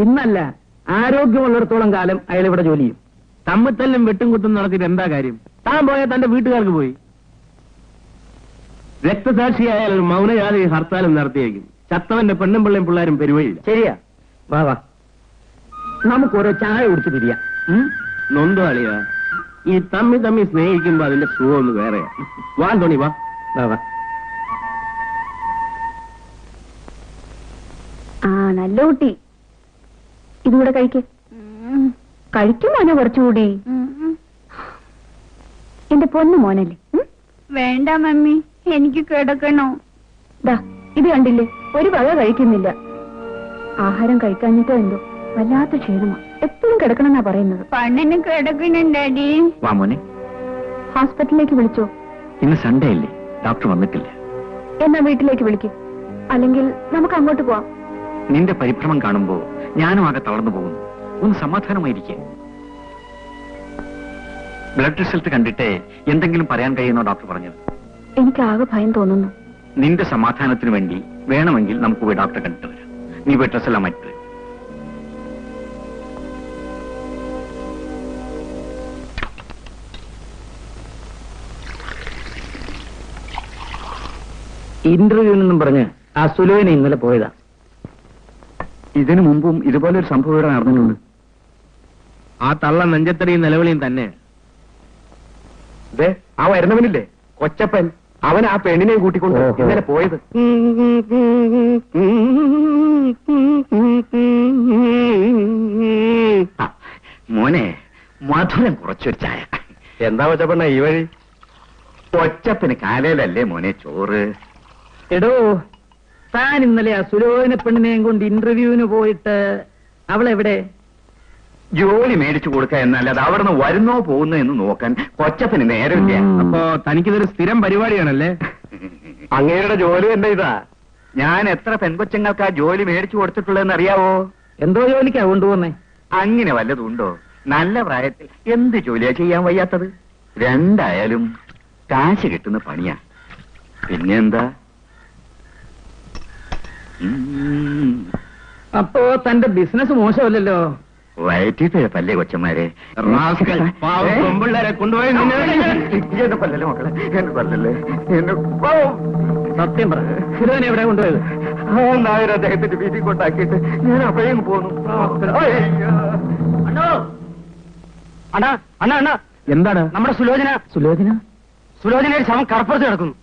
ഇന്നല്ല, ആരോഗ്യമുള്ളിടത്തോളം കാലം അയാൾ ഇവിടെ ജോലി ചെയ്യും. തമ്മിത്തല്ലും വെട്ടും കുത്തും നടത്തിയിട്ട് എന്താ കാര്യം? താൻ പോയാൽ തന്റെ വീട്ടുകാർക്ക് പോയി. രക്തസാക്ഷിയായാൽ ഒരു മൗനജാതി ഹർത്താലും നടത്തിയേക്കും. ചത്തവന്റെ പെണ്ണും പിള്ളയും പിള്ളേരും പെരുവഴിയില്ല. ശരിയാ, വാ വാ, നമുക്ക് ഓരോ ചായ കുടിച്ച് പിരിയാം. നൊന്തോ അളിയാ, ഈ തമ്മി സ്നേഹിക്കുമ്പോ അതിന്റെ സുഖം ഒന്ന് വേറെയാ. വാ തോണി, വാ വാ വാ. നല്ല കുട്ടി, ഇതുകൂടെ കഴിക്ക്. കഴിക്കും മോനെ കുറച്ചുകൂടി. എന്റെ പൊന്നു മോനല്ലേ. വേണ്ട മമ്മി, എനിക്ക് കിടക്കണോ? ദാ ഇത് കണ്ടില്ലേ, ഒരു വക കഴിക്കുന്നില്ല. ആഹാരം കഴിക്കാഞ്ഞിട്ടോ എന്തോ വല്ലാത്ത ക്ഷീണമാ. എപ്പോഴും കിടക്കണമെന്നാ പറയുന്നത്. പണ്ണിന് കിടക്കണുണ്ടാടി. വാ മോനെ. ഹോസ്പിറ്റലിലേക്ക് വിളിച്ചോ? ഇന്ന് സൺഡേ അല്ലേ, ഡോക്ടർ വന്നിട്ടില്ല. എന്നാ വീട്ടിലേക്ക് വിളിക്കും. അല്ലെങ്കിൽ നമുക്ക് അങ്ങോട്ട് പോവാം. നിന്റെ പരിഭ്രമം കാണുമ്പോ ഞാനും ആകെ തളർന്നു പോകുന്നു. ഒന്ന് സമാധാനമായിരിക്കെ. ബ്ലഡ് റിസൾട്ട് കണ്ടിട്ടേ എന്തെങ്കിലും പറയാൻ കഴിയുന്നോ ഡോക്ടർ പറഞ്ഞത്? എനിക്ക് ആകെ ഭയം തോന്നുന്നു. നിന്റെ സമാധാനത്തിന് വേണ്ടി വേണമെങ്കിൽ നമുക്ക് പോയി ഡോക്ടറെ കണ്ടിട്ട് വരാം. നീ പോയി ഡ്രസ് എല്ലാം മാറ്റി. ഇന്റർവ്യൂവിനൊന്നും പറഞ്ഞ് ആ സുലോവിനെ ഇന്നലെ പോയതാ. ഇതിനു മുമ്പും ഇതുപോലെ ഒരു സംഭവം ഇവിടെ നടന്നിട്ടുണ്ട്. ആ തള്ള നെഞ്ചത്തടിയും നിലവിളിയും തന്നെ. ആ വരുന്നവനില്ലേ കൊച്ചപ്പൻ, അവൻ ആ പെണ്ണിനെയും കൂട്ടിക്കൊണ്ട് ഇന്നലെ പോയത്. മോനെ, മധുരം കുറച്ചൊരു ചായ. എന്താ കൊച്ചപ്പണ്ണ ഈ വഴി? കൊച്ചപ്പന് കാലയിലല്ലേ മോനെ ചോറ്. എടോ, താൻ ഇന്നലെ ആ സുലോചന പെണ്ണിനെയും കൊണ്ട് ഇന്റർവ്യൂവിന് പോയിട്ട് അവളെവിടെ? ജോലി മേടിച്ചു കൊടുക്കുക എന്നല്ലാതെ അവിടെ നിന്ന് വരുന്നോ പോകുന്നോ എന്ന് നോക്കാൻ കൊച്ചപ്പന് നേരമില്ല. അപ്പോ തനിക്കിതൊരു സ്ഥിരം പരിപാടിയാണല്ലേ? അങ്ങേരുടെ ജോലി തന്നെ ഇതാ. ഞാൻ എത്ര പെൺകൊച്ചങ്ങൾക്ക് ആ ജോലി മേടിച്ചു കൊടുത്തിട്ടുള്ളതെന്ന് അറിയാവോ? എന്തോ ജോലിക്കാ കൊണ്ടുപോന്നേ? അങ്ങനെ വല്ലതുണ്ടോ? നല്ല പ്രായത്തിൽ എന്ത് ജോലിയാ ചെയ്യാൻ വയ്യാത്തത്? രണ്ടായാലും കാശ് കിട്ടുന്ന പണിയാ. പിന്നെന്താ? അപ്പോ തന്റെ ബിസിനസ് മോശമല്ലല്ലോ. വയറ്റിട്ടല്ലേ കൊച്ചന്മാരെ. പെമ്പിള്ളേരെ കൊണ്ടുപോയി എന്റെ പല്ലല്ലേ മക്കളെ, എന്റെ പല്ലല്ലേ. സത്യം പറ, സുലോചന എവിടെ കൊണ്ടുപോയത്? നായർ അദ്ദേഹത്തിന്റെ വീട്ടിൽ കൊണ്ടാക്കിയിട്ട് ഞാൻ അപ്പോഴേക്കും പോന്നു. അണ്ണാ അണ്ണാ അണ്ണാ, എന്താണ്? നമ്മുടെ സുലോചന സുലോചനയുടെ ശവം കടപ്പുറത്ത് കിടക്കുന്നു.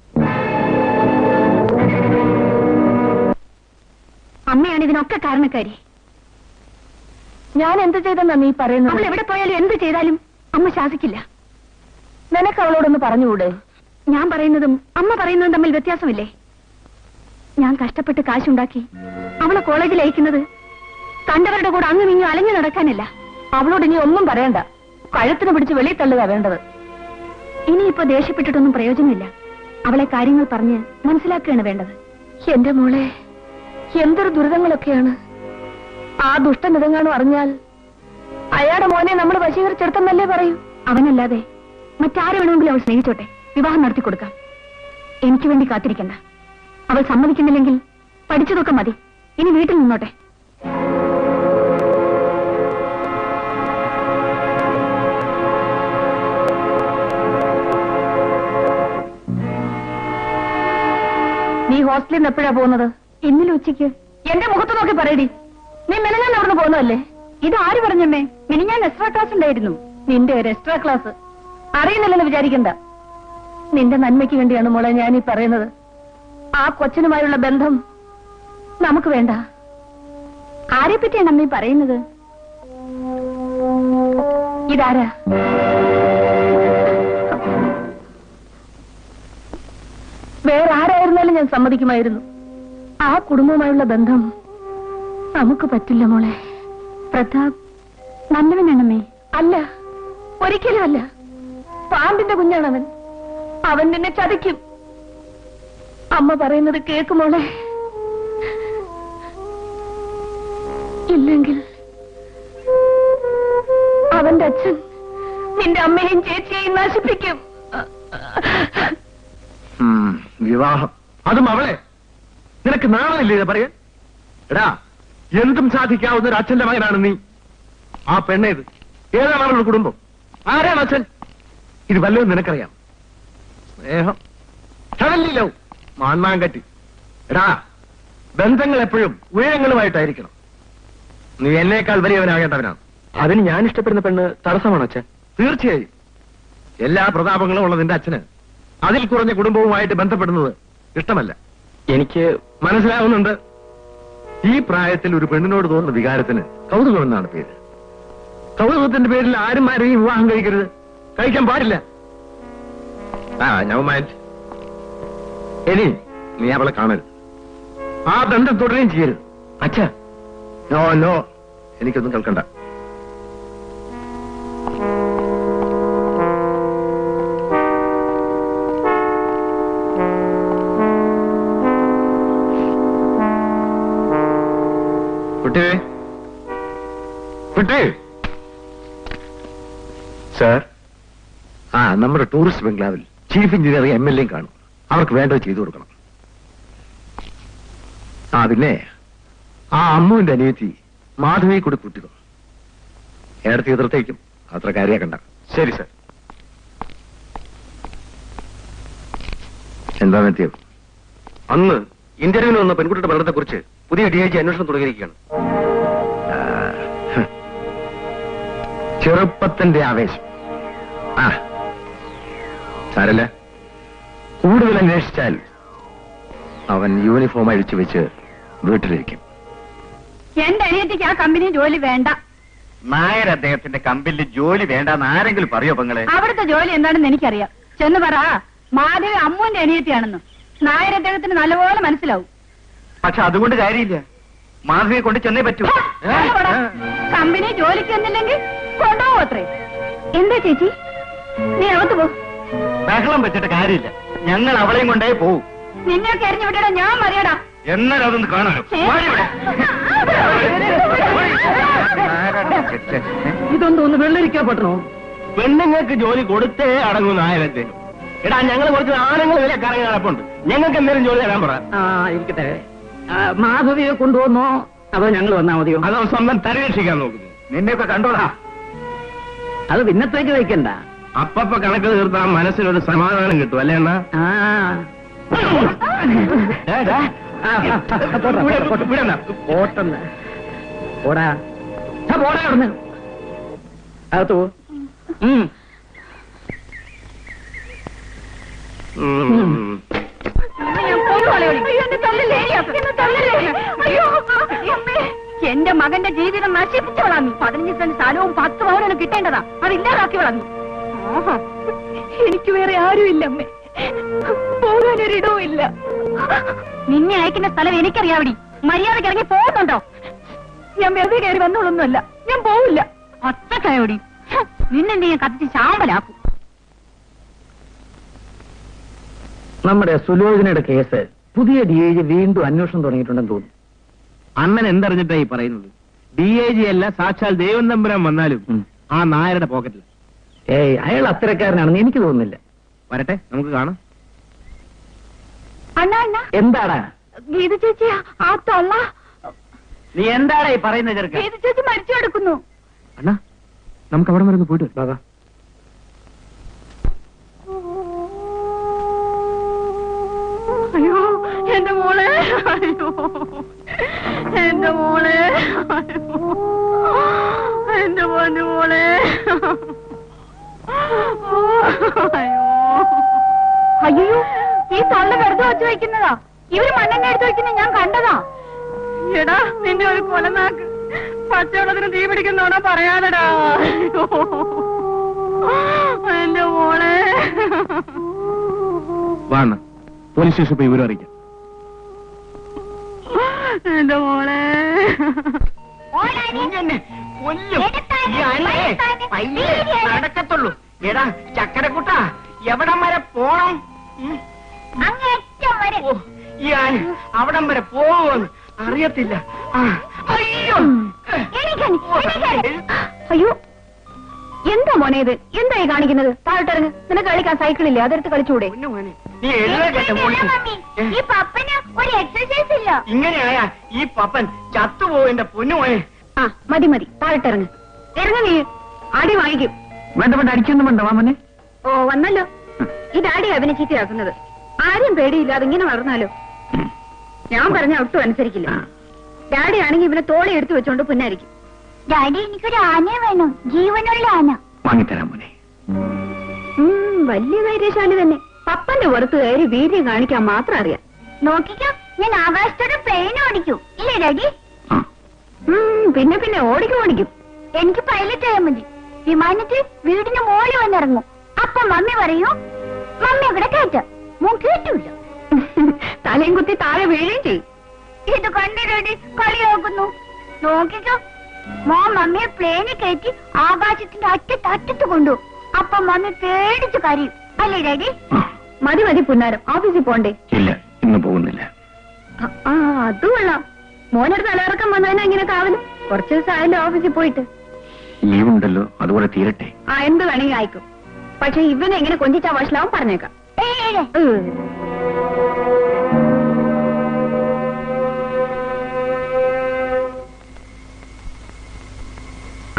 അമ്മയാണ് ഇതിനൊക്കെ കാരണക്കാരി. ഞാൻ എന്ത് ചെയ്തെന്നാ നീ പറയുന്നത്? അവൾ എവിടെ പോയാലും എന്ത് ചെയ്താലും അമ്മ ശാസിക്കില്ല. നിനക്ക് അവളോടൊന്ന് പറഞ്ഞുകൂടെ? ഞാൻ പറയുന്നതും അമ്മ പറയുന്നതും തമ്മിൽ വ്യത്യാസമില്ലേ? ഞാൻ കഷ്ടപ്പെട്ട് കാശുണ്ടാക്കി അവളെ കോളേജിൽ അയക്കുന്നത് കണ്ടവരുടെ കൂടെ അങ്ങും ഇങ്ങും അലഞ്ഞു നടക്കാനല്ല. അവളോട് ഇനി ഒന്നും പറയണ്ട, കഴുത്തിന് പിടിച്ച് വെളിയിൽ തള്ളുക വേണ്ടത്. ഇനിയിപ്പോ ദേഷ്യപ്പെട്ടിട്ടൊന്നും പ്രയോജനമില്ല. അവളെ കാര്യങ്ങൾ പറഞ്ഞ് മനസ്സിലാക്കുകയാണ് വേണ്ടത്. എന്റെ മോളെ, എന്തൊരു ദുരിതങ്ങളൊക്കെയാണ്. ആ ദുഷ്ടനിതങ്ങാണോ അറിഞ്ഞാൽ അയാളുടെ മോനെ നമ്മൾ വശീകരിച്ചെടുത്തെന്നല്ലേ പറയൂ. അവനല്ലാതെ മറ്റാരെ വേണമെങ്കിലും അവൾ സ്നേഹിച്ചോട്ടെ, വിവാഹം നടത്തി കൊടുക്കാം. എനിക്ക് വേണ്ടി കാത്തിരിക്കണ്ട. അവൾ സമ്മതിക്കുന്നില്ലെങ്കിൽ പഠിച്ചതൊക്കെ മതി, ഇനി വീട്ടിൽ നിന്നോട്ടെ. നീ ഹോസ്റ്റലിൽ നിന്ന് എപ്പോഴാ പോകുന്നത്? ഇന്നലെ ഉച്ചയ്ക്ക്. എന്റെ മുഖത്ത് നോക്കി പറയടി, നീ മെനഞ്ഞാൻ അവിടുന്ന് പോകുന്നതല്ലേ? ഇത് ആര് പറഞ്ഞമ്മേ? മിനിഞ്ഞാൻ എക്സ്ട്രാ ക്ലാസ് ഉണ്ടായിരുന്നു. നിന്റെ ഒരു എക്സ്ട്രാ ക്ലാസ് അറിയുന്നില്ലെന്ന് വിചാരിക്കണ്ട. നിന്റെ നന്മയ്ക്ക് വേണ്ടിയാണ് മോളെ ഞാൻ ഈ പറയുന്നത്. ആ കൊച്ചിനുമായുള്ള ബന്ധം നമുക്ക് വേണ്ട. ആരെ പറ്റിയാണ് അമ്മ പറയുന്നത്? ഇതാരാ? വേറെ ആരായിരുന്നാലും ഞാൻ സമ്മതിക്കുമായിരുന്നു. ആ കുടുംബവുമായുള്ള ബന്ധം നമുക്ക് പറ്റില്ല മോളെ. പ്രതാപ് നല്ലവനാണമ്മേ. അല്ല, ഒരിക്കലും അല്ല. പാമ്പിന്റെ കുഞ്ഞാണവൻ. അവൻ നിന്നെ ചതിക്കും. അമ്മ പറയുന്നത് കേൾക്കുമോളെ. ഇല്ലെങ്കിൽ അവന്റെ അച്ഛൻ നിന്റെ അമ്മയെയും ചേച്ചിയെയും നശിപ്പിക്കും. വിവാഹം, അതും അവളെ. നിനക്ക് നാണമില്ലേ ഇത് പറയാൻ? എടാ, എന്തും സാധിക്കാവുന്ന ഒരു അച്ഛന്റെ മകനാണ് നീ. ആ പെണ്ണേത്? ഏതാണ് അവളുടെ കുടുംബം? ആരാണ് അച്ഛൻ? ഇത് വല്ലതും നിനക്കറിയാം? സ്നേഹം, ചടലിലോ മാന്മാങ്കറ്റി. എടാ, ബന്ധങ്ങൾ എപ്പോഴും ഉയരങ്ങളുമായിട്ടായിരിക്കണം. നീ എന്നേക്കാൾ വലിയവനാകേണ്ടവനാണ്. അതിന് ഞാൻ ഇഷ്ടപ്പെടുന്ന പെണ്ണ് തടസ്സമാണോ അച്ഛൻ? തീർച്ചയായും. എല്ലാ പ്രതാപങ്ങളും ഉള്ള നിന്റെ അച്ഛന് അതിൽ കുറഞ്ഞ കുടുംബവുമായിട്ട് ബന്ധപ്പെടുന്നത് ഇഷ്ടമല്ല. എനിക്ക് മനസ്സിലാവുന്നുണ്ട്. ഈ പ്രായത്തിൽ ഒരു പെണ്ണിനോട് തോന്നുന്ന വികാരത്തിന് കൗതുകം എന്നാണ് പേര്. കൗതുകത്തിന്റെ പേരിൽ ആരും ആരെയും വിവാഹം കഴിക്കരുത്, കഴിക്കാൻ പാടില്ല. Never mind. ഇനി നീ അവളെ കാണരുത്, ആ ബന്ധം തുടരുകയും ചെയ്യരുത്. അച്ഛാ, നോ നോ, എനിക്കൊന്നും കേൾക്കണ്ട. സാർ, നമ്മുടെ ടൂറിസ്റ്റ് ബംഗ്ലാവിൽ ചീഫ് എഞ്ചിനീയർ MLA കാണും. അവർക്ക് വേണ്ടത് ചെയ്തു കൊടുക്കണം. പിന്നെ ആ അമ്മുവിന്റെ അനിയത്തി മാധവിയെ കൂടി കൂട്ടിക്കും. ഏടത്തി എതിർത്തേക്കും, അത്ര കാര്യാക്കണ്ട. ശരി സാർ. എന്താ മെത്തിയോ? അന്ന് ഇന്റർവ്യൂവിന് വന്ന പെൺകുട്ടിയുടെ മരണത്തെ കുറിച്ച് പുതിയ DIG അന്വേഷണം തുടങ്ങിയിരിക്കുകയാണ്. ചെറുപ്പത്തിന്റെ ആവേശം. സാരല്ല, കൂടുതൽ അന്വേഷിച്ചാൽ അവൻ യൂണിഫോം അഴിച്ചു വെച്ച് വീട്ടിലിരിക്കും. എന്റെ അനിയത്തിക്ക് ആ കമ്പനി ജോലി വേണ്ട. നായർ അദ്ദേഹത്തിന്റെ കമ്പനിയിൽ ജോലി വേണ്ടെന്ന് ആരെങ്കിലും പറയോ പെങ്ങളെ? അവിടുത്തെ ജോലി എന്താണെന്ന് എനിക്കറിയാം. ചെന്ന് പറ മാധവി അമ്മുവിന്റെ അനിയത്തിയാണെന്ന്. നായർ അദ്ദേഹത്തിന് നല്ലപോലെ മനസ്സിലാവും. പക്ഷെ അതുകൊണ്ട് കാര്യമില്ല, മാധവിയെ കൊണ്ട് ചെന്നേ പറ്റൂ. കമ്പനി ജോലിക്ക് വന്നില്ലെങ്കിൽ കൊണ്ടുപോകും അത്രേ. എന്താ ചേച്ചി, നീ അകത്ത് പോ. ബഹളം വെച്ചിട്ട് കാര്യമില്ല, ഞങ്ങൾ അവളെയും കൊണ്ടേ പോവും. നിന്നെയൊക്കെ അറിഞ്ഞു വിടടാ, ഞാൻ മറിയടാ. എന്നാലും അതൊന്ന് കാണാനോ? ഇതൊന്നും വെള്ളരിക്കപ്പെട്ടോ? പെണ്ണുങ്ങൾക്ക് ജോലി കൊടുത്തേ അടങ്ങുന്ന നായരത്തേക്കും. എടാ, ഞങ്ങൾ കുറച്ച് ആണുങ്ങൾ വില കറങ്ങി നടപ്പുണ്ട്. ഞങ്ങൾക്ക് എന്തെങ്കിലും ജോലി തരാൻ പറ. ഇരിക്കട്ടെ. മാധവിയെ കൊണ്ടുവന്നോ അതോ ഞങ്ങൾ വന്നാ മതിയോ? അതോ സ്വന്തം തരരക്ഷിക്കാൻ നോക്കുന്നു? നിന്നെയൊക്കെ കണ്ടോടാ. അത് പിന്നത്തേക്ക് വയ്ക്കണ്ട. അപ്പപ്പ കണക്ക് തീർത്താൽ മനസ്സിലൊരു സമാധാനം കിട്ടും, അല്ലേ അണ്ണാ? പോട്ടെന്ന് പോടാ, പോടാ അവിടുന്ന്. അകത്ത് പോ. എന്റെ മകന്റെ ജീവിതം നശിപ്പിച്ചോളാം നീ. 15 സെന്റ് സ്ഥലവും 10 പവനും കിട്ടേണ്ടതാ, അത് ഇല്ലാതാക്കിയോളാം നീ. എനിക്ക് വേറെ ആരുമില്ല അമ്മേ, പോകാനൊരിടവും ഇല്ല. നിന്നെ അയക്കുന്ന സ്ഥലം എനിക്കറിയാവടി. മര്യാദയ്ക്ക് ഇറങ്ങി പോകുന്നുണ്ടോ? ഞാൻ വെറുതെ കയറി വന്നോളൊന്നുമല്ല, ഞാൻ പോവില്ല. ഒറ്റക്കയോടി, നിന്നെന്ത് ഞാൻ കത്തിച്ച് ചാമ്പലാക്കും. നമ്മുടെ സുലോചനയുടെ കേസ് പുതിയ DIG വീണ്ടും അന്വേഷണം തുടങ്ങിയിട്ടുണ്ടെന്ന് തോന്നുന്നു. അണ്ണൻ എന്തറിഞ്ഞിട്ടായി പറയുന്നത്? DIG അല്ല, സാക്ഷാൽ ദേവൻ തമ്പുരാൻ വന്നാലും ആ നായരുടെ പോക്കറ്റിൽ. അയാൾ അത്തരക്കാരനാണെന്ന് എനിക്ക് തോന്നുന്നില്ല. വരട്ടെ, നമുക്ക് കാണാം. അണ്ണാ അണ്ണാ, എന്താടാ ഗീത ചേച്ചി ആ തള്ള. നീ എന്താടാ ഈ പറയുന്ന ചെറുക്ക? ഗീത ചേച്ചി മരിച്ചു കിടക്കുന്നു. അണ്ണാ, നമുക്ക് അവിടെ വരെ ഒന്ന് പോയിട്ട് വരാം. അയ്യോ എന്റെ മോളെ, അയ്യോ മോളെ, എന്റെ പൊന്നു മോളെ. അയ്യോ, ഈ തള്ള വെറുതെ വെച്ച് വയ്ക്കുന്നതാ. ഇവര് മണ്ണെണ്ണ എടുത്ത് വയ്ക്കുന്നത് ഞാൻ കണ്ടതാ. എടാ, നിന്റെ ഒരു കൊലനാക്ക് പച്ചവെള്ളത്തിന് തീ പിടിക്കുന്നോണോ പറയാതെടാ. എന്റെ മോളെ. വാണ് പോലീസ് സ്റ്റേഷനിൽ പോയി വിവരം അറിയിക്കാം. എന്റെ മോളെ. നടക്കത്തുള്ളൂ. എടാ ചക്കരക്കുട്ട, എവിടം വരെ പോണം? ഓ, ഈ ആന അവിടം വരെ പോവെന്ന് അറിയത്തില്ല. അയ്യോ, അയ്യോ, എന്താ മോനെ ഇത്? എന്തായി കാണിക്കുന്നത്? താഴോട്ടിറങ്ങ്. നിനക്ക് കളിക്കാൻ സൈക്കിളില്ലേ? അതെടുത്ത് കളിച്ചൂടെ? നീ എഴുതേട്ടെ. ഈ പപ്പന് ഒരു എക്സസൈസ് ഇല്ല. ഇങ്ങനെയായ ഈ പപ്പൻ ചത്തുപോകും എന്റെ പൊന്നുമോനെ. ആ മതി മതി, താഴോട്ടിറങ്ങ്. ഇറങ്ങ, നീ അടി വാങ്ങിക്കും. വേണ്ട വേണ്ട, അടിക്കൊന്നും വേണ്ട. വാമനെ ഓ വന്നല്ലോ. ഈ ഡാഡി അവനെ ചീത്തയാക്കുന്നത്. ആരും പേടിയില്ലാതെ ഇങ്ങനെ വളർന്നാലോ? ഞാൻ പറഞ്ഞ ഒട്ടും അനുസരിക്കില്ല. ഡാഡി ആണെങ്കിൽ ഇവനെ തോളി എടുത്തു വെച്ചോണ്ട് പുന്നായിരിക്കും. ഡാഡി, എനിക്കൊരു ആനയെ വേണം, ജീവനുള്ള ആന. വാങ്ങിത്തരാം മോനെ. വലിയ ധൈര്യശാലി തന്നെ. പപ്പന്റെ പുറത്ത് കയറി വീര്യം കാണിക്കാൻ മാത്രം അറിയാം. നോക്കിക്കോ, ഞാൻ ആകാശത്തോടെ പ്ലെയിൻ ഓടിക്കും. ഇല്ലേ ഡാഡി? പിന്നെ പിന്നെ ഓടിക്കും. എനിക്ക് പൈലറ്റ് ആയാൽ മതി. വിമാനത്തിൽ വീടിന് മോളിൽ വന്നിറങ്ങും. അപ്പൊ മമ്മി പറയൂ, മമ്മി അവിടെ കയറ്റാം. മോൻ കേട്ടില്ല. തലയും കുത്തി താഴെ വീഴുകയും ചെയ്യും. ഇത് കണ്ടിരടി കളിയാക്കുന്നു. നോക്കിക്കോ, മോൻ മമ്മിയെ പ്ലെയിനിൽ കയറ്റി ആകാശത്തിന്റെ അറ്റത്ത് കൊണ്ടുപോകും. അപ്പൊ മമ്മി പേടിച്ച് കരയും. അല്ലേ ഡാഡി? മതി മതി പുന്നാരം, ഓഫീസിൽ പോണ്ടേ? ഇല്ല, ഇന്ന് പോകുന്നില്ല. ആ അത് കൊള്ളാം. മോനൊരു തലയിറക്കം വന്നതിനാ ഇങ്ങനെ കാവലും. കുറച്ച് ദിവസം ആയല്ലോ ഓഫീസിൽ പോയിട്ട്. ലീവ് ഉണ്ടല്ലോ, അതുപോലെ തീരട്ടെ. ആ എന്ത് വേണമെങ്കിൽ അയക്കും. പക്ഷെ ഇവനെ എങ്ങനെ കൊഞ്ചിച്ചാ വഷളാവും പറഞ്ഞേക്കാം.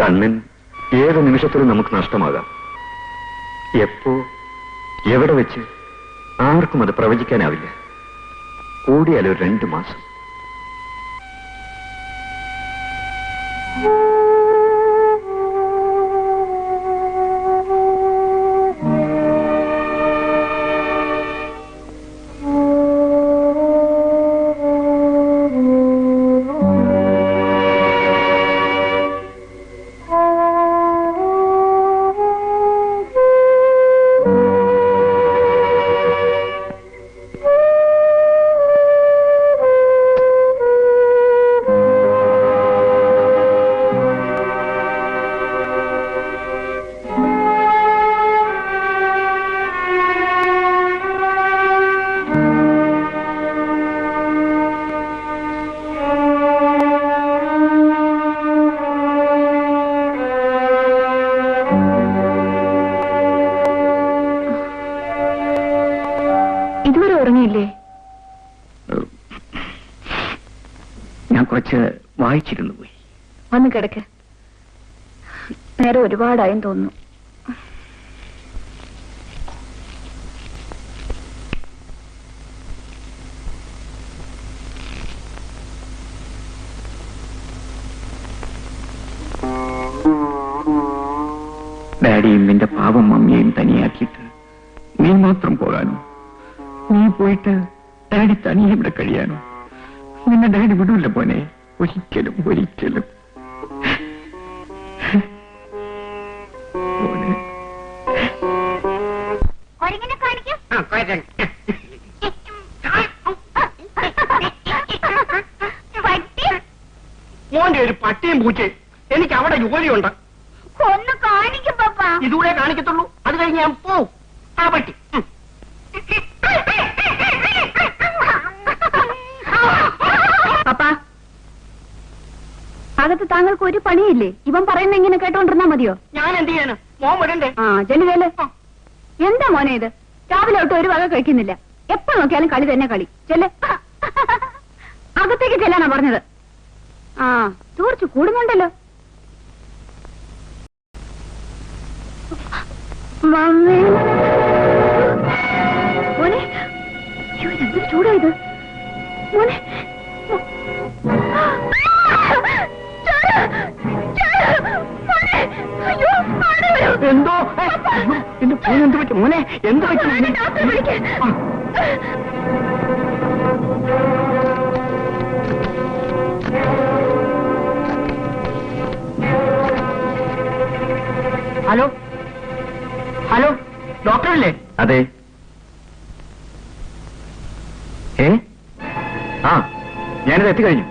കണ്ണൻ ഏത് നിമിഷത്തിലും നമുക്ക് നഷ്ടമാകാം. എപ്പോ എവിടെ വെച്ച് ആർക്കും അത് പ്രവചിക്കാനാവില്ല. കൂടിയാലോ 2 മാസം. ഇതുവരെ ഉറങ്ങിയില്ലേ? ഞാൻ കുറച്ച് വായിച്ചിരുന്നു പോയി. വന്ന് കിടക്ക്. നേരെ ഒരുപാടായും തോന്നുന്നു. ഡാഡിയും നിന്റെ പാവം മമ്മിയെയും തനിയാക്കിയിട്ട് നീ മാത്രം പോകാനോ? നീ പോയിട്ട് ഡാഡി തനിയെ ഇവിടെ കഴിയാനോ? നിന്നെ ഡാഡി വിടൂല്ല പോനെ, ഒരിക്കലും ഒരിക്കലും. പോനെ. മോന്റെ ഒരു പട്ടിയും പൂച്ചയും എനിക്ക് അവിടെ ജോലിയുണ്ട്. ഒന്ന് കാണിക്കും പപ്പ. ഇതുകൂടെ കാണിക്കത്തുള്ളൂ. അത് കഴിഞ്ഞ് ഞാൻ പോവും. ആ പട്ടി പപ്പാ, അകത്ത് താങ്കൾക്ക് ഒരു പണിയില്ലേ? ഇവൻ പറയുന്ന ഇങ്ങനെ കേട്ടോണ്ടിരുന്നാ മതിയോ? ഞാൻ എന്ത് ചെയ്യാനാ? മോൻ വരണ്ടേ? ആ ചെല്ലുകയല്ലേ. എന്താ മോനെ ഇത്? രാവിലെ തൊട്ട് ഒരു വക കഴിക്കുന്നില്ല. എപ്പോ നോക്കിയാലും കളി തന്നെ കളി. ചെല്ല്. അകത്തേക്ക് ചെല്ലാനാ പറഞ്ഞത്. ആ തീർച്ച കൂടുന്നുണ്ടല്ലോ. മമ്മി മോനെ, എന്തൊരു ചൂടാ ഇത് മോനെ. എന്ത് പറ്റും മോനെ? എന്ത് പറ്റും? ഡോക്ടറെ വിളിക്കാൻ. ഹലോ ഹലോ, ഡോക്ടറല്ലേ? അതെ. ആ, ഞാനിത് എത്തിക്കഴിഞ്ഞു.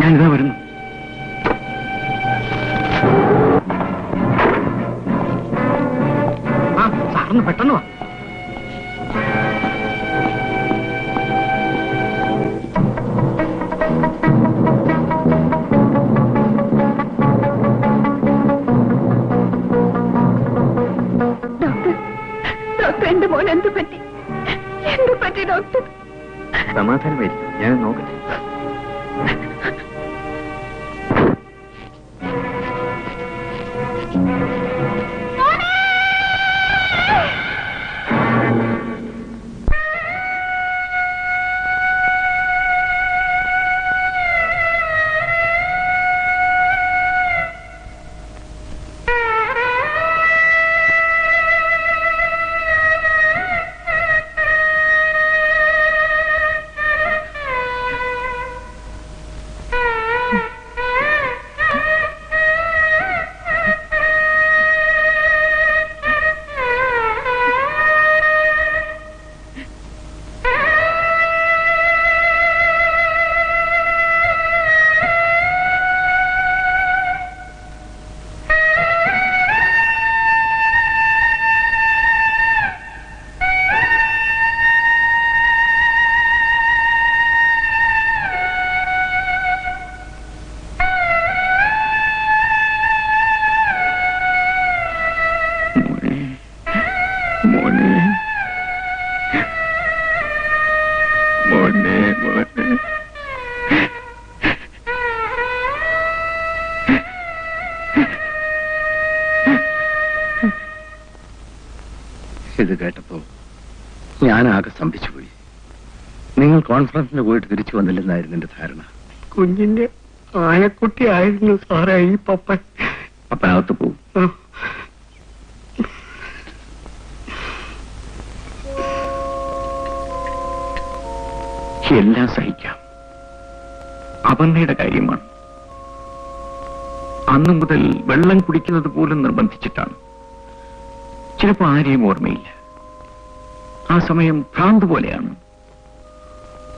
ഞാനിതാ വരുന്നു. ആ, സാറിന് പെട്ടെന്ന് വാ. ഡോക്ടർ, എന്റെ മോൻ എന്ത് പറ്റി? എന്ത് പറ്റി ഡോക്ടർ? സമാധാനമായിരിക്കും, ഞാൻ നോക്കട്ടെ. ഇത് കേട്ടപ്പോ ഞാനാകെ സ്തംഭിച്ചുപോയി. നിങ്ങൾ കോൺഫറൻസിന് പോയിട്ട് തിരിച്ചു വന്നില്ലെന്നായിരുന്നു എന്റെ ധാരണ. കുഞ്ഞിന്റെ ആനക്കുട്ടി ആയിരുന്നു സാറേ ഈ പപ്പൻ. അപ്പൊ അകത്ത് പോവും. എല്ലാം സഹിക്കാം. അപർണയുടെ കാര്യമാണ്. അന്നു മുതൽ വെള്ളം കുടിക്കുന്നത് പോലും നിർബന്ധിച്ചിട്ടാണ്. ചിലപ്പോ ആരെയും ഓർമ്മയില്ല. ആ സമയം ഭ്രാന്ത് പോലെയാണ്.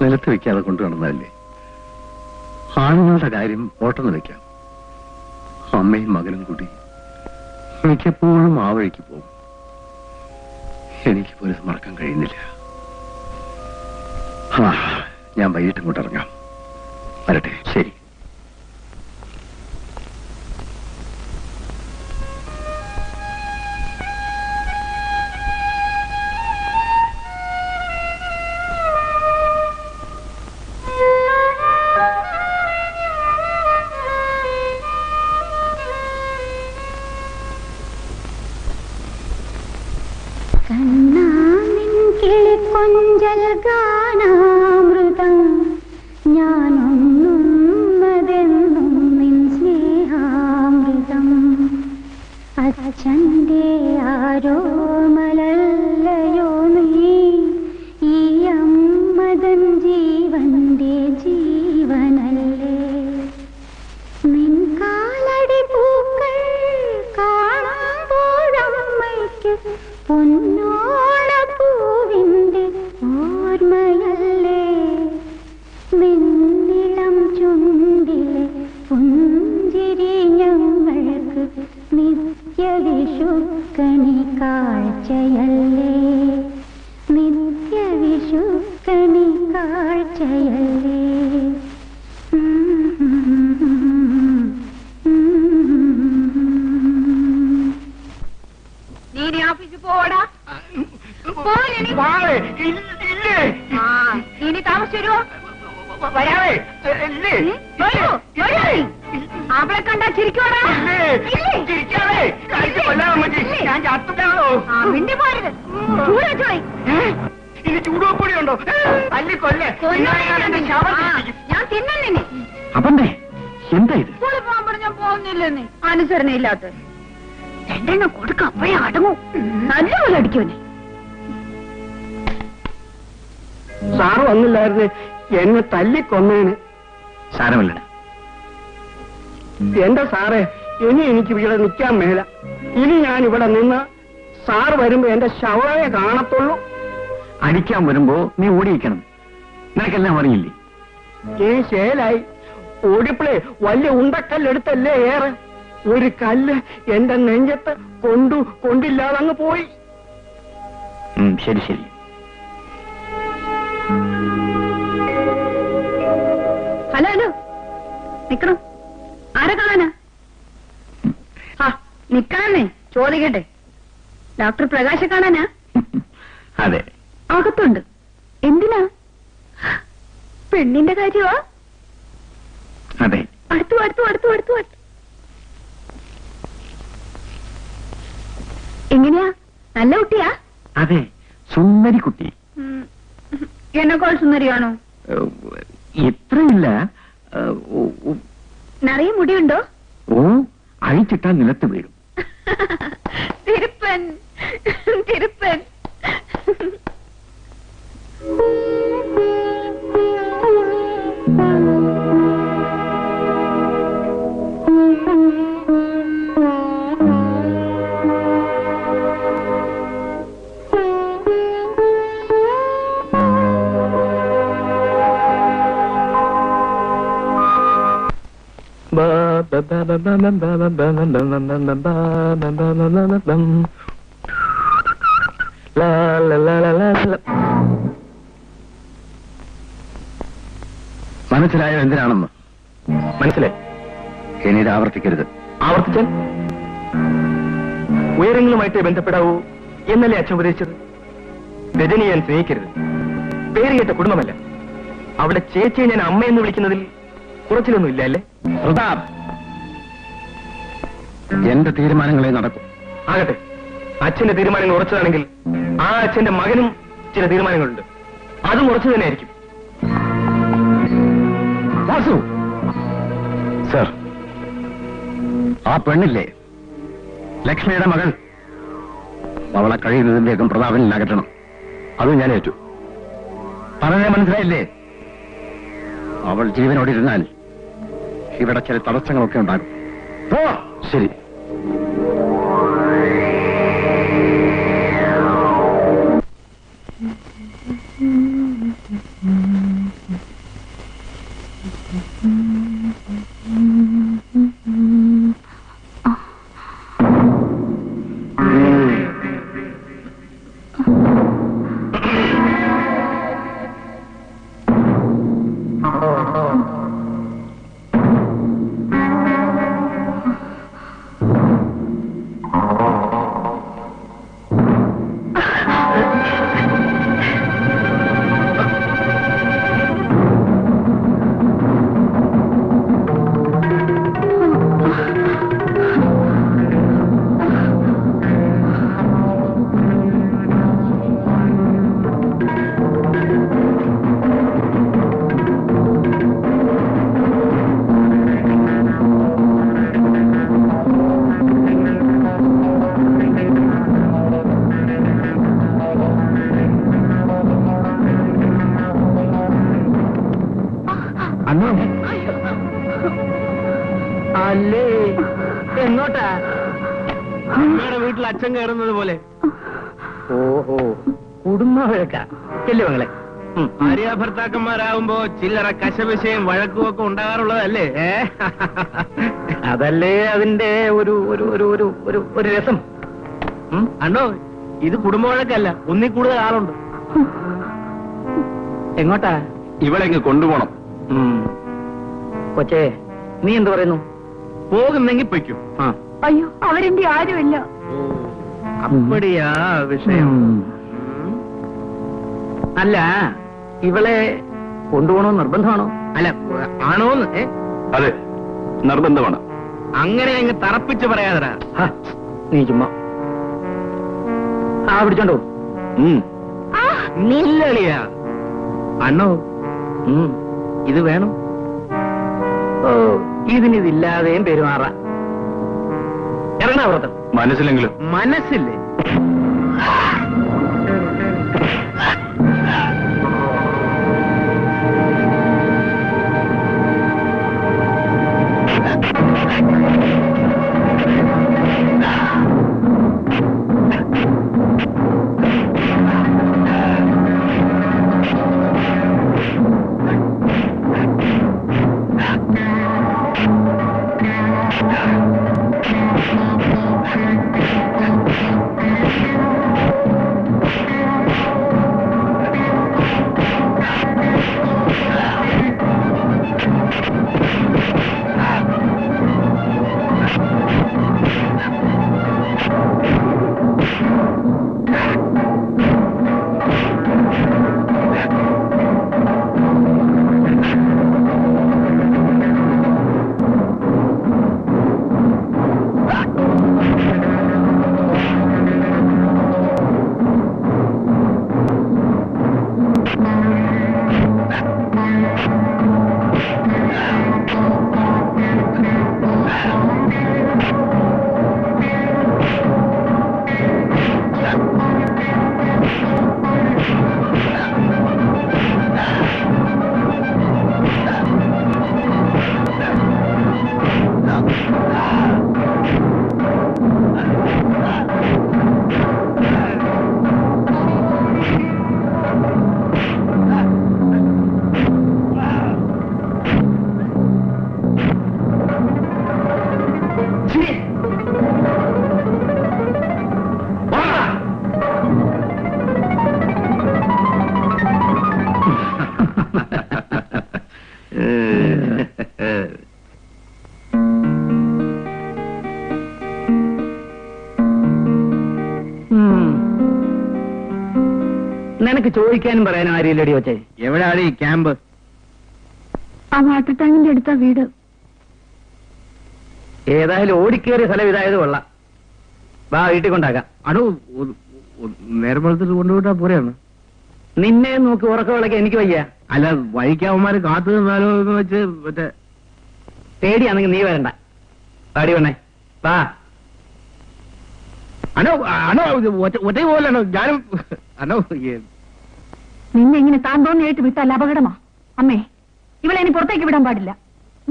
നിലത്ത് വെക്കാതെ കൊണ്ടു നടന്നതല്ലേ. ആണുങ്ങളുടെ കാര്യം ഓട്ടെന്ന് വെക്കാം. അമ്മയും മകനും കൂടി മിക്കപ്പോഴും ആ വഴിക്ക് പോകും. എനിക്ക് പോലും മറക്കാൻ കഴിയുന്നില്ല. ഞാൻ വൈകിട്ട് ഇങ്ങോട്ട് ഇറങ്ങാം. വരട്ടെ. ശരി. കൊഞ്ചൽ ഗാനാമൃതം ഞാനൊന്നും അതെന്നും നിൻ സ്നേഹാമൃതം അച്ഛൻ്റെ ആരോ മലല്ലയോ നീ ഈ അമ്മതൻ ജീവന്റെ ജീവനല്ലേ നിൻ കാലടി പൂക്കൾ കാണുമ്പോഴമ്മയ്ക്ക് പൊന്നോളപ്പൂവിന്റെ ഓർമ്മയല്ലേ നിന്നിളം ചുണ്ടിലെ പുഞ്ചിരി ഞങ്ങൾക്ക് നിത്യവിഷുക്കണി കാഴ്ചയല്ലേ നിത്യവിഷുക്കണി കാഴ്ചയല്ലേ നീ ഓഫീസിൽ പോടാ. ഇനി താമസിച്ചു വരുമോ? അവളെ കണ്ടാ ചിരിക്കോടാ. മിണ്ടി പോരുത്. ഇനി ചൂടുവപ്പൊടിയുണ്ടോ? ഞാൻ തിന്നെ. അപ്പന്നെ എന്താ ഇത്? സ്കൂളിൽ പോകാൻ പറഞ്ഞാൽ പോകുന്നില്ലെന്ന് അനുസരണയില്ലാത്ത 2 എണ്ണം കൊടുക്ക, അപ്പോഴേ അടങ്ങും. നല്ലപോലെ അടിക്കുവനെ. സാറ് വന്നില്ലായിരുന്നു എന്നെ തല്ലിക്കൊന്നേന്. സാരമല്ല. എന്റെ സാറേ, ഇനി എനിക്ക് ഇവിടെ നിൽക്കാൻ മേല. ഇനി ഞാൻ ഇവിടെ നിന്ന് സാറ് വരുമ്പോ എന്റെ ശവയെ കാണത്തുള്ളൂ. അടിക്കാൻ വരുമ്പോ നീ ഓടിയിരിക്കണം. നിനക്കെല്ലാം അറിയില്ലേ? ശേലായി ഓടിപ്പിളേ വലിയ ഉണ്ടക്കല്ലെടുത്തല്ലേ ഏറെ. ഒരു കല്ല് എന്റെ നെഞ്ചത്ത് കൊണ്ടില്ലാതെ അങ്ങ് പോയി. ശരി ശരി. ഹലോ ഹലോ, നിക്കണം. ആരെ കാണാനാ? നിക്കാന്നേ, ചോദിക്കട്ടെ. ഡോക്ടർ പ്രകാശ് കാണാനാ? അതെ. അകത്തുണ്ട്. എന്തിനാ? പെണ്ണിന്റെ കാര്യമാ? അതെ. അടുത്തു. എങ്ങനെയാ? നല്ല കുട്ടിയാ? അതെ, സുന്ദരി കുട്ടി. എന്നെക്കാൾ സുന്ദരിയാണോ? എത്രയില്ല. നിറയെ മുടിയുണ്ടോ? ഓ, അഴിച്ചിട്ടാ നിലത്ത് വീഴും. തിരുപ്പൻ. മനസ്സിലായോ എന്തിനാണെന്ന്? മനസ്സിലായി. ഇനി ഇത് ആവർത്തിക്കരുത്. ആവർത്തിച്ചാൽ ഉയരങ്ങളുമായിട്ട് ബന്ധപ്പെടാവൂ എന്നല്ലേ അച്ഛൻ ഉപദേശിച്ചത്? രജനിയെ ഞാൻ സ്നേഹിക്കരുത്. പേര് കേട്ട കുടുംബമല്ല. അവിടെ ചേച്ചിയെ ഞാൻ അമ്മയെന്ന് വിളിക്കുന്നതിൽ കുറച്ചിലൊന്നും ഇല്ല അല്ലേ? പ്രതാപ്, എന്റെ തീരുമാനങ്ങളെ നടക്കും. ആകട്ടെ, അച്ഛന്റെ തീരുമാനങ്ങൾ ഉറച്ചതാണെങ്കിൽ ആ അച്ഛന്റെ മകനും ചില തീരുമാനങ്ങളുണ്ട്. അതും ഉറച്ചു തന്നെയായിരിക്കും. വാസു സർ, ആ പെണ്ണില്ലേ, ലക്ഷ്മിയുടെ മകൾ, അവളെ കഴിയുന്നതിന്റെയൊക്കെ പ്രതാപനിൽ അകറ്റണം. അതും ഞാൻ ഏറ്റു. പറഞ്ഞ മനസ്സിലായില്ലേ? അവൾ ജീവനോടിരുന്നാൽ ഇവിടെ ചില തടസ്സങ്ങളൊക്കെ ഉണ്ടാകും. ശരി. അല്ലേ, എങ്ങോട്ടാ? അമ്മയുടെ വീട്ടിൽ അച്ഛൻ കയറുന്നത് പോലെ. ഓഹോ, കുടുംബ വഴക്ക ചെല്ലു മകളെ. ഭാര്യ ഭർത്താക്കന്മാരാകുമ്പോ ചില്ലറ കശപിശയും വഴക്കും ഒക്കെ ഉണ്ടാകാറുള്ളതല്ലേ? അതല്ലേ അതിന്റെ ഒരു ഒരു ഒരു ഒരു ഒരു ഒരു രസം. അണ്ണോ, ഇത് കുടുംബ വഴക്കല്ല, ഒന്നിൽ കൂടുതൽ ആളുണ്ട്. എങ്ങോട്ടാ? ഇവളെങ്ങ് കൊണ്ടുപോണം. കൊച്ചേ, നീ എന്ത് പറയുന്നു? പോകുന്നെങ്കിൽ പൊയ്ക്കും. അയ്യോ, അവരെന്റെ ആരുമില്ല. അപ്പടിയാ വിഷയം. അല്ല, ഇവളെ കൊണ്ടുപോകണോ നിർബന്ധമാണോ? അല്ല, ആണോന്ന്? അതെ, നിർബന്ധമാണ്. അങ്ങനെ അങ്ങ് തറപ്പിച്ച് പറയാതടാ. നീ ചുമ്മാ പിടിച്ചോണ്ടോ? നില്ലളിയാ. അണ്ണോ, ഇത് വേണം. ഇതിനിതില്ലാതെയും പെരുമാറാം. ഇറങ്ങണ പുറത്ത്. മനസ്സിലെങ്കിലും മനസ്സില്ലേ? നിനക്ക് ചോദിക്കാനും പറയാനും ആരില്ലടി വെച്ചേ? എവിടെയാണ് ഈ ക്യാമ്പ്? ആ വാട്ടർ ടാങ്കിന്റെ അടുത്ത വീട്. ഏതായാലും ഓടിക്കേറിയ സ്ഥലം ഇതായത് കൊള്ളാം. വാ, വീട്ടിൽ കൊണ്ടാക്കാം. അടോ നേരത്തെ കൊണ്ടുപോയിട്ടാ പോരെയാണ്. നിന്നെ നോക്കി ഉറക്കം വിളക്കാൻ എനിക്ക് വയ്യ. അല്ല, വഴിക്കവന്മാര് കാത്തു നിന്നാലോ എന്ന് വെച്ച് മറ്റേ പേടിയാണെങ്കിൽ നീ വരണ്ട. പാടി വണ്ണേ, വാ. അനോ അനോ ഒറ്റ പോലെയാണോ ഞാനും? അനോ നിന്നെ ഇങ്ങനെ താൻ തോന്നിയായിട്ട് വിട്ടാൽ അപകടമാ. അമ്മേ, ഇവളെ ഇനി പുറത്തേക്ക് വിടാൻ പാടില്ല.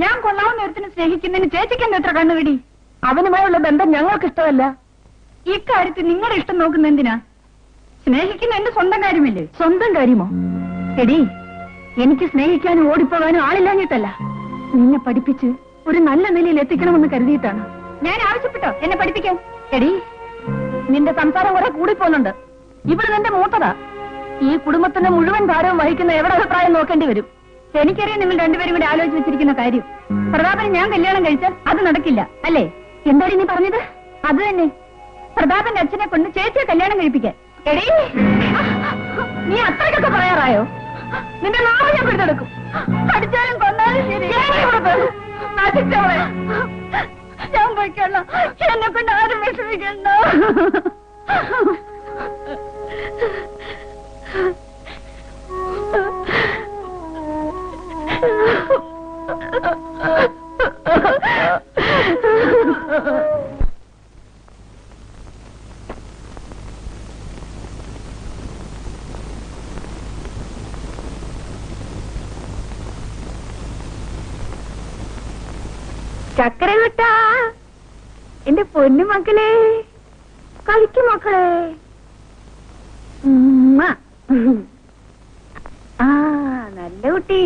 ഞാൻ കൊള്ളാവുന്ന ഒരുത്തിനെ സ്നേഹിക്കുന്നതിന് ചേച്ചിക്കെന്ന് എത്ര കണ്ണുപിടി? അവനുമായുള്ള ബന്ധം ഞങ്ങൾക്ക് ഇഷ്ടമല്ല. ഇക്കാര്യത്തിൽ നിങ്ങളുടെ ഇഷ്ടം നോക്കുന്ന എന്തിനാ? സ്നേഹിക്കുന്ന എന്റെ സ്വന്തം കാര്യമില്ലേ? സ്വന്തം കാര്യമോ? എടി, എനിക്ക് സ്നേഹിക്കാനും ഓടിപ്പോകാനും ആളില്ലാഞ്ഞിട്ടല്ല, നിന്നെ പഠിപ്പിച്ച് ഒരു നല്ല നിലയിൽ എത്തിക്കണമെന്ന് കരുതിയിട്ടാണ്. ഞാൻ ആവശ്യപ്പെട്ടോ എന്നെ പഠിപ്പിക്കാൻ? എടി, നിന്റെ സംസാരം കുറെ കൂടിപ്പോന്നുണ്ട്. ഇവിടെ നിന്റെ മൂത്തതാ. ഈ കുടുംബത്തിന്റെ മുഴുവൻ ഭാരവും വഹിക്കുന്ന എവിടെ അഭിപ്രായം നോക്കേണ്ടി വരും. എനിക്കറിയാം നിങ്ങൾ രണ്ടുപേരും കൂടി ആലോചിച്ച് വെച്ചിരിക്കുന്ന കാര്യം. പ്രതാപന് ഞാൻ കല്യാണം കഴിച്ചാൽ അത് നടക്കില്ല, അല്ലേ? എന്താണ് നീ പറഞ്ഞത്? അത് തന്നെ, പ്രതാപന്റെ അച്ഛനെ കൊണ്ട് ചേച്ചിയെ കല്യാണം കഴിപ്പിക്കാൻ. എടീ, നീ അത്രയ്ക്കൊക്കെ പറയാറായോ? നിന്റെ നാളെ ഞാൻ പിടിച്ചെടുക്കും. പഠിച്ചാലും കൊന്നാലും ശരി. നശിച്ചവളെ, ഞാൻ പോയിക്കൊള്ളാം. എന്നെ കൊണ്ട് ആരും വിഷമിക്കണ്ട. ചക്കരകുട്ടാ, എന്റെ പൊന്നു മക്കളെ, കളിക്കും മക്കളെ. ആ, നല്ല കുട്ടി.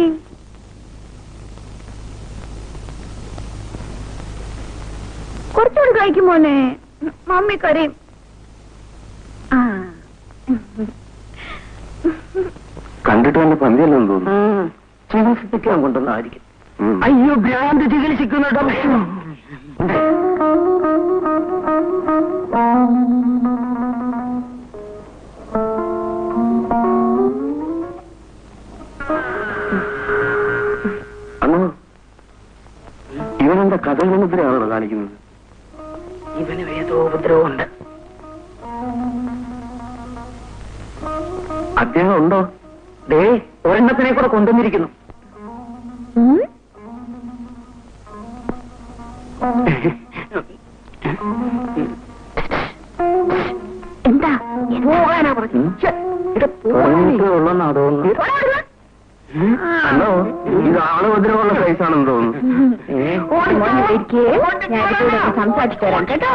കുറച്ചുകൂടി കഴിക്കും മോനെ, മമ്മി കരയും. ആ, കണ്ടിട്ട് തന്നെ പന്തിയല്ലെന്ന് തോന്നുന്നു. ചികിത്സിക്കാൻ കൊണ്ടുവന്നായിരിക്കും. അയ്യോ, ഭ്രാന്ത് ചികിത്സിക്കുന്ന ഡോക്ടർ. അന്നോ ഇവനെന്താ കഥകളുപദ്രവമാണോ കാണിക്കുന്നത്? ഇവന് ഏതോ ഉപദ്രവമുണ്ട്. അദ്ദേഹം ഉണ്ടോ? ദേ, ഒരെണ്ണത്തിനെ കൂടെ കൊണ്ടുവന്നിരിക്കുന്നു. എന്താ പോകാനാ പറഞ്ഞു ഉള്ളെന്നാ തോന്നുന്നു. ഇത് ആള് ഉപദ്രവമുള്ള സൈസാണെന്ന് തോന്നുന്നു. സംസാരിച്ചു തരാം കേട്ടോ.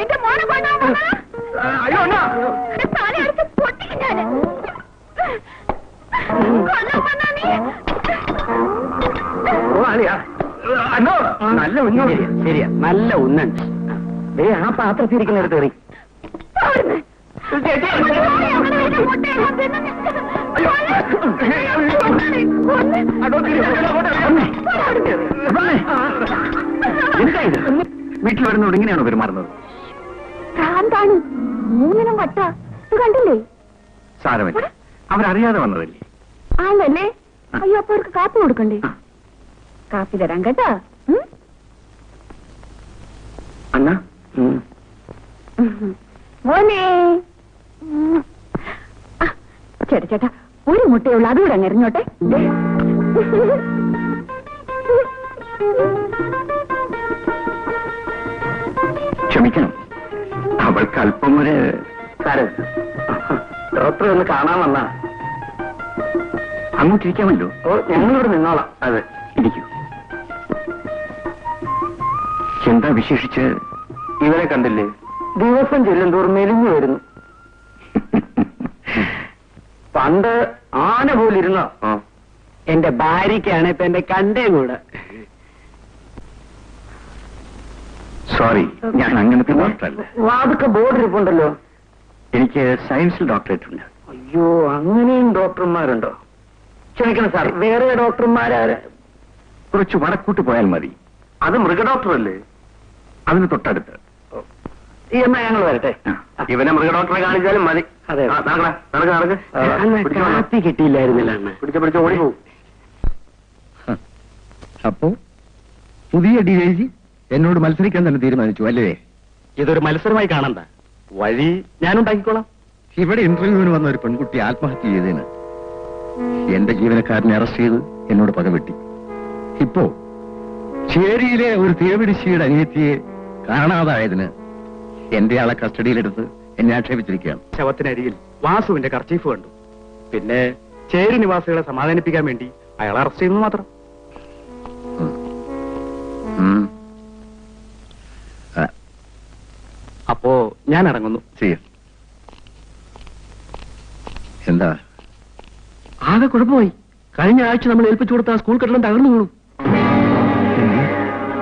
എന്റെ മോനെ നല്ല ഉന്നോ. ശരിയാ, നല്ല ഉന്നൻ. ആ പാത്രത്തിരിക്കുന്നിടത്ത് എറി. വീട്ടിൽ വരുന്നോട് ഇങ്ങനെയാണോ പെരുമാറുന്നത്? ഭ്രാന്താണ്. മൂന്നിനും വട്ട ഇത് കണ്ടില്ലേ? സാരമില്ല, അവരറിയാതെ വന്നതല്ലേ. ആണല്ലേ? അയ്യോ, അപ്പൊ അവർക്ക് കാപ്പി കൊടുക്കണ്ടേ? കാപ്പി തരാം കേട്ടോ. അണ്ണ മോനെ ചേട്ടാ ചേട്ടാ, ഒരു മുട്ടയുള്ള അതുകൂടെ അങ്ങ് എറിഞ്ഞോട്ടെ. ക്ഷമിക്കണം, അവൾക്ക് അല്പം ഒരു സാരം. ഡോക്ടറെ ഒന്ന് കാണാൻ വന്നാ. അങ്ങോട്ടിരിക്കാമല്ലോ. ഓ, ഞങ്ങളിവിടെ നിന്നോളാം. അതെ, ഇരിക്കൂ. എന്താ വിശേഷിച്ച്? ഇവരെ കണ്ടില്ലേ? ദിവസം ചെല്ലുന്തോറും മെലിഞ്ഞു വരുന്നു. പണ്ട് ആന പോലിരുന്നോ? എന്റെ ഭാര്യയ്ക്കാണ് ഇപ്പൊ എന്റെ കണ്ടേം കൂടെ. സോറി, ഞാൻ അങ്ങനത്തെ ഡോക്ടറല്ല. വാതൊക്കെ ബോർഡിരിപ്പുണ്ടല്ലോ. എനിക്ക് സയൻസിൽ ഡോക്ടറേറ്റ് ഉണ്ട്. അയ്യോ, അങ്ങനെയും ഡോക്ടർമാരുണ്ടോ? ക്ഷമിക്കണം സാർ, വേറെ ഡോക്ടർമാരാര്? കുറച്ച് വടക്കൂട്ട് പോയാൽ മതി. അത് മൃഗ ഡോക്ടറല്ലേ? അതിന് തൊട്ടടുത്ത്. എന്നാ ഞങ്ങൾ വരട്ടെ. ഇവനെ മൃഗ ഡോക്ടറെ കാണിച്ചാലും മതി. അതെ, കാപ്പി കിട്ടിയില്ലായിരുന്നില്ല. പിടിച്ച ഓടി പോകും. അപ്പോ പുതിയ DIG എന്നോട് മത്സരിക്കാൻ തന്നെ തീരുമാനിച്ചു അല്ലേ? ഇതൊരു മത്സരമായി കാണണ്ട, വഴി ഞാനുണ്ടാക്കിക്കോളാം. ഇവിടെ ഇന്റർവ്യൂവിന് വന്ന ഒരു പെൺകുട്ടി ആത്മഹത്യ ചെയ്തതിന് എന്റെ ജീവനക്കാരനെ അറസ്റ്റ് ചെയ്ത് എന്നോട് പകവെട്ടി. ഇപ്പോ ചേരിയിലെ ഒരു തീപിടിച്ചിയുടെ അനിയത്തിയെ കാണാതായതിന് എന്റെ ആളെ കസ്റ്റഡിയിലെടുത്ത് എന്നെ ആക്ഷേപിച്ചിരിക്കുകയാണ്. ശവത്തിനരികിൽ വാസുവിന്റെ കർച്ചീഫ് കണ്ടു. പിന്നെ ചേരി നിവാസികളെ സമാധാനിപ്പിക്കാൻ വേണ്ടി അയാൾ അറസ്റ്റ് ചെയ്യുന്നു മാത്രം. അപ്പോ ഞാൻ ഇറങ്ങുന്നു. എന്താ ആകെ കുഴപ്പമായി. കഴിഞ്ഞ ആഴ്ച നമ്മൾ ഏൽപ്പിച്ചു കൊടുത്ത ആ സ്കൂൾ കെട്ടിടം തകർന്നു വീണു.